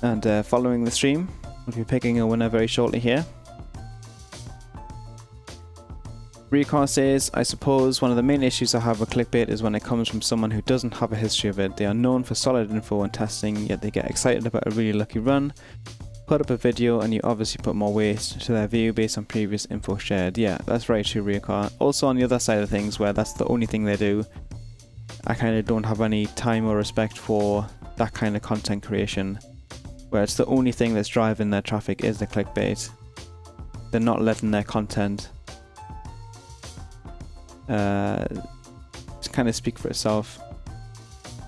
and following the stream. We'll be picking a winner very shortly here. Recon says, I suppose one of the main issues I have with clickbait is when it comes from someone who doesn't have a history of it. They are known for solid info and testing, yet they get excited about a really lucky run, put up a video, and you obviously put more weight to their view based on previous info shared. Yeah, that's very true, Recon. Also on the other side of things, where that's the only thing they do, I kind of don't have any time or respect for that kind of content creation, where it's the only thing that's driving their traffic is the clickbait. They're not letting their content kind of speak for itself.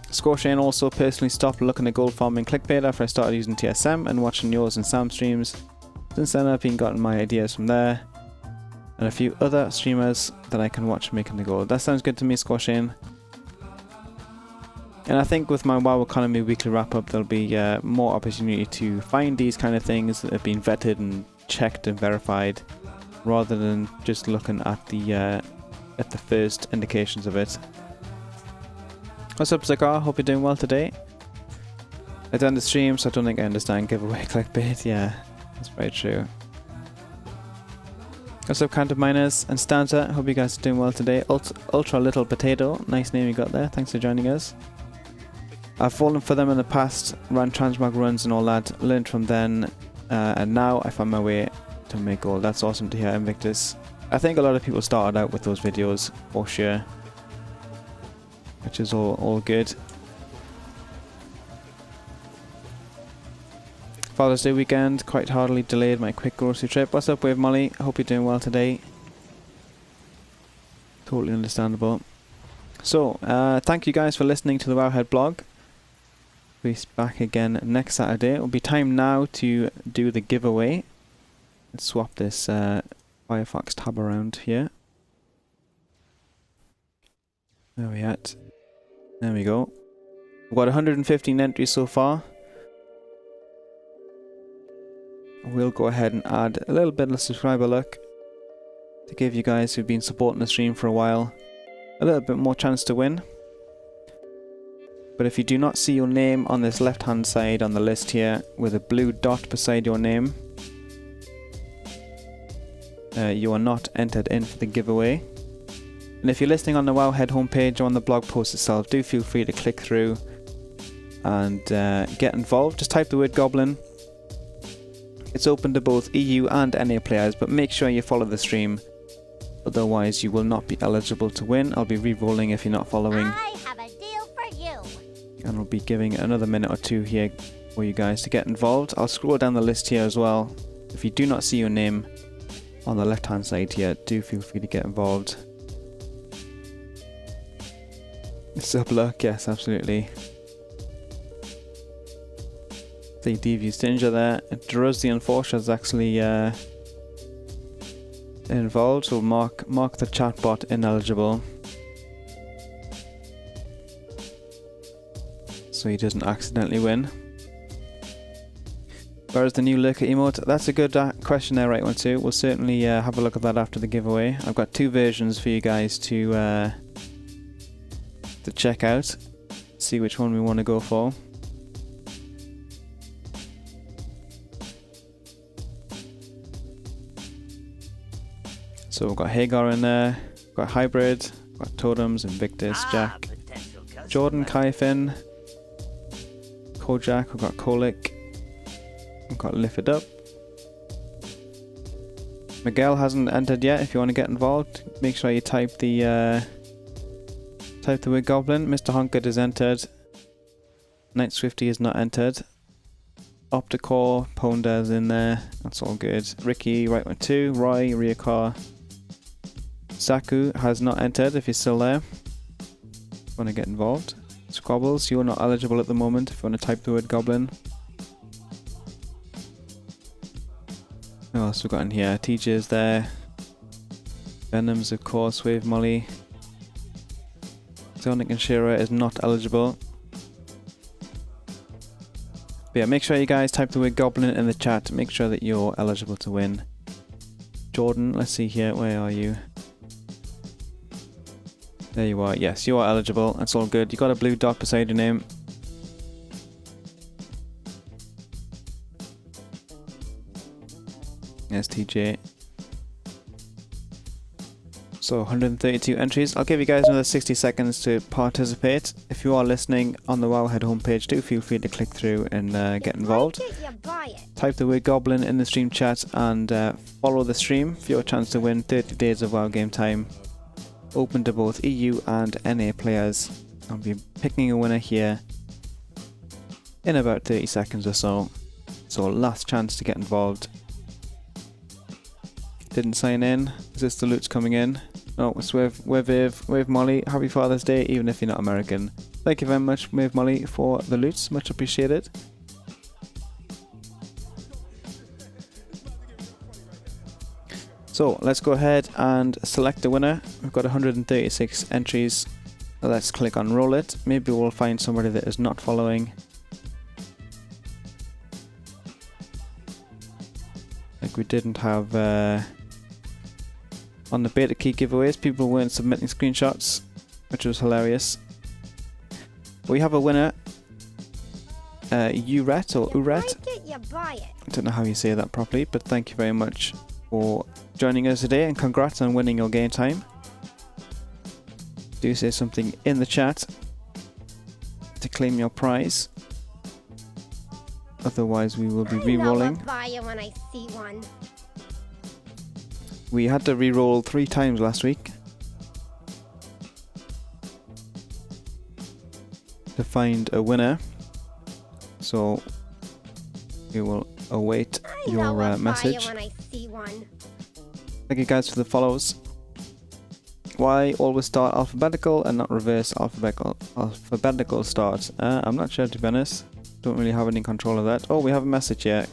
Scorchane also personally stopped looking at gold farming clickbait after I started using TSM and watching yours and Sam's streams. Since then I've been getting my ideas from there and a few other streamers that I can watch making the gold. That sounds good to me, Scorchane. And I think with my WoW Economy weekly wrap up there'll be more opportunity to find these kind of things that have been vetted and checked and verified, rather than just looking at the first indications of it. What's up, Zakar? Hope you're doing well today. I done the stream, so I don't think I understand giveaway clickbait. Yeah, that's very true. What's up, Counter Miners and Stanza? Hope you guys are doing well today. Ultra Little Potato, nice name you got there. Thanks for joining us. I've fallen for them in the past, ran transmog runs and all that, learned from then, and now I found my way to make gold. That's awesome to hear, Invictus. I think a lot of people started out with those videos, for sure, which is all good. Father's Day weekend, quite hardly delayed my quick grocery trip. What's up, Wave Molly? I hope you're doing well today. Totally understandable. So, thank you guys for listening to the Wowhead blog. We'll be back again next Saturday. It'll be time now to do the giveaway. Let's swap this Firefox tab around here. Where are we at? There we go. We've got 115 entries so far. We'll go ahead and add a little bit of subscriber luck to give you guys who've been supporting the stream for a while a little bit more chance to win. But if you do not see your name on this left hand side on the list here with a blue dot beside your name, you are not entered in for the giveaway. And if you're listening on the Wowhead homepage or on the blog post itself, do feel free to click through and get involved. Just type the word goblin. It's open to both EU and NA players, but make sure you follow the stream, otherwise you will not be eligible to win. I'll be re-rolling if you're not following. I have a deal for you. And I'll be giving another minute or two here for you guys to get involved. I'll scroll down the list here as well. If you do not see your name on the left hand side here, do feel free to get involved. Sub luck, yes, absolutely. The Devious Danger there. Druz the Enforcer is actually involved, so mark the chatbot ineligible, so he doesn't accidentally win. Whereas the new lurker emote, that's a good question there, right one too. We'll certainly have a look at that after the giveaway. I've got two versions for you guys to check out, see which one we want to go for. So we've got Hagar in there, we've got Hybrid, we've got Totems, Invictus, Jack, potential customer. Jordan, Kaifin, Kojak, we've got Kolik, we've got Lift It Up. Miguel hasn't entered yet. If you want to get involved, make sure you type the word Goblin. Mr. Honkard is entered. Knight Swifty is not entered. Opticore, Ponda's in there. That's all good. Ricky, right one 2. Roy, rear car. Saku has not entered. If you're still there, want to get involved. Squabbles, you're not eligible at the moment. If you want to type the word Goblin. Who else we got in here? TJ's there. Venoms, of course. Wave Molly. Sonic and Shira is not eligible. But yeah, make sure you guys type the word Goblin in the chat to make sure that you're eligible to win. Jordan, let's see here. Where are you? There you are. Yes, you are eligible. That's all good. You got a blue dot beside your name. Yes, TJ. So 132 entries. I'll give you guys another 60 seconds to participate. If you are listening on the Wowhead homepage, do feel free to click through and get involved. Type the word Goblin in the stream chat and follow the stream for your chance to win 30 days of WoW game time. Open to both EU and NA players. I'll be picking a winner here in about 30 seconds or so. So last chance to get involved. Didn't sign in. Is this the loot's coming in? No, it's with Wave Molly. Happy Father's Day, even if you're not American. Thank you very much, Wave Molly, for the loots. Much appreciated. So let's go ahead and select the winner. We've got 136 entries. Let's click on roll it. Maybe we'll find somebody that is not following. Like we didn't have on the beta key giveaways, people weren't submitting screenshots, which was hilarious. We have a winner, Uret or Uret. I don't know how you say that properly, but thank you very much for joining us today and congrats on winning your game time. Do say something in the chat to claim your prize. Otherwise, we will be re-rolling. We had to re-roll 3 times last week to find a winner. So we will await your message. Thank you guys for the follows. Why always start alphabetical and not reverse alphabetical start? I'm not sure, to be honest. Don't really have any control of that. Oh, we have a message here.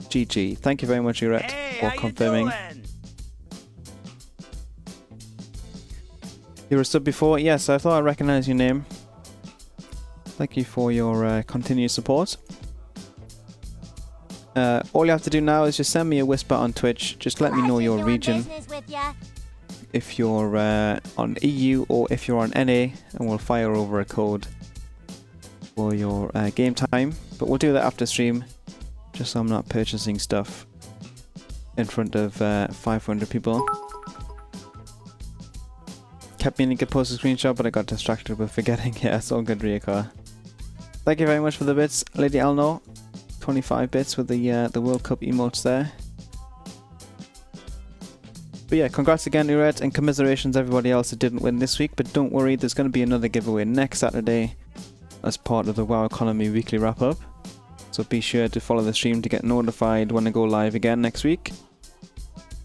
GG. Thank you very much, Uret, for confirming. You were a sub before? Yes, I thought I recognized your name. Thank you for your continued support. All you have to do now is just send me a whisper on Twitch. Just let me know your region. If you're on EU or if you're on NA, and we'll fire over a code for your game time. But we'll do that after stream, just so I'm not purchasing stuff in front of 500 people. Kept meaning to post a screenshot, but I got distracted with forgetting. Yeah, it's all good, Ryuka. Thank you very much for the bits, Lady Elno. 25 bits with the World Cup emotes there. But yeah, congrats again, Uret, and commiserations everybody else that didn't win this week. But don't worry, there's going to be another giveaway next Saturday as part of the WoW Economy weekly wrap up. So be sure to follow the stream to get notified when I go live again next week.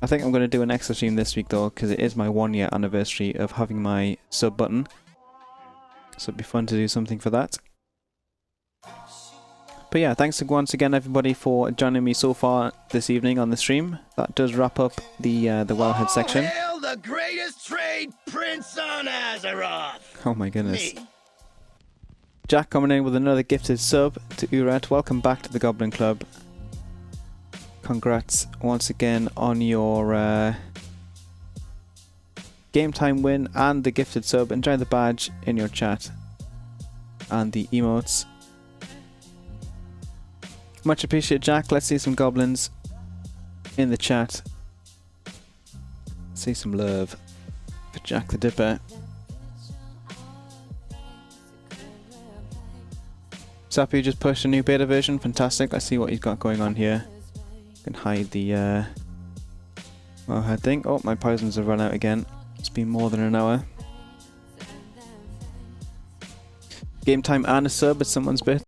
I think I'm going to do an extra stream this week though, because it is my 1-year anniversary of having my sub button. So it'd be fun to do something for that. But yeah, thanks once again everybody for joining me so far this evening on the stream. That does wrap up the Wowhead section. Hail the greatest trade prince on Azeroth! Oh my goodness. Me. Jack coming in with another gifted sub to Uret. Welcome back to the Goblin Club. Congrats once again on your game time win and the gifted sub. Enjoy the badge in your chat and the emotes. Much appreciated, Jack. Let's see some goblins in the chat. Let's see some love for Jack the Dipper. Sappy just pushed a new beta version. Fantastic. Let's see what he's got going on here. Can hide the wellhead thing. Oh, my poisons have run out again. It's been more than an hour. Game time and a sub at someone's bit.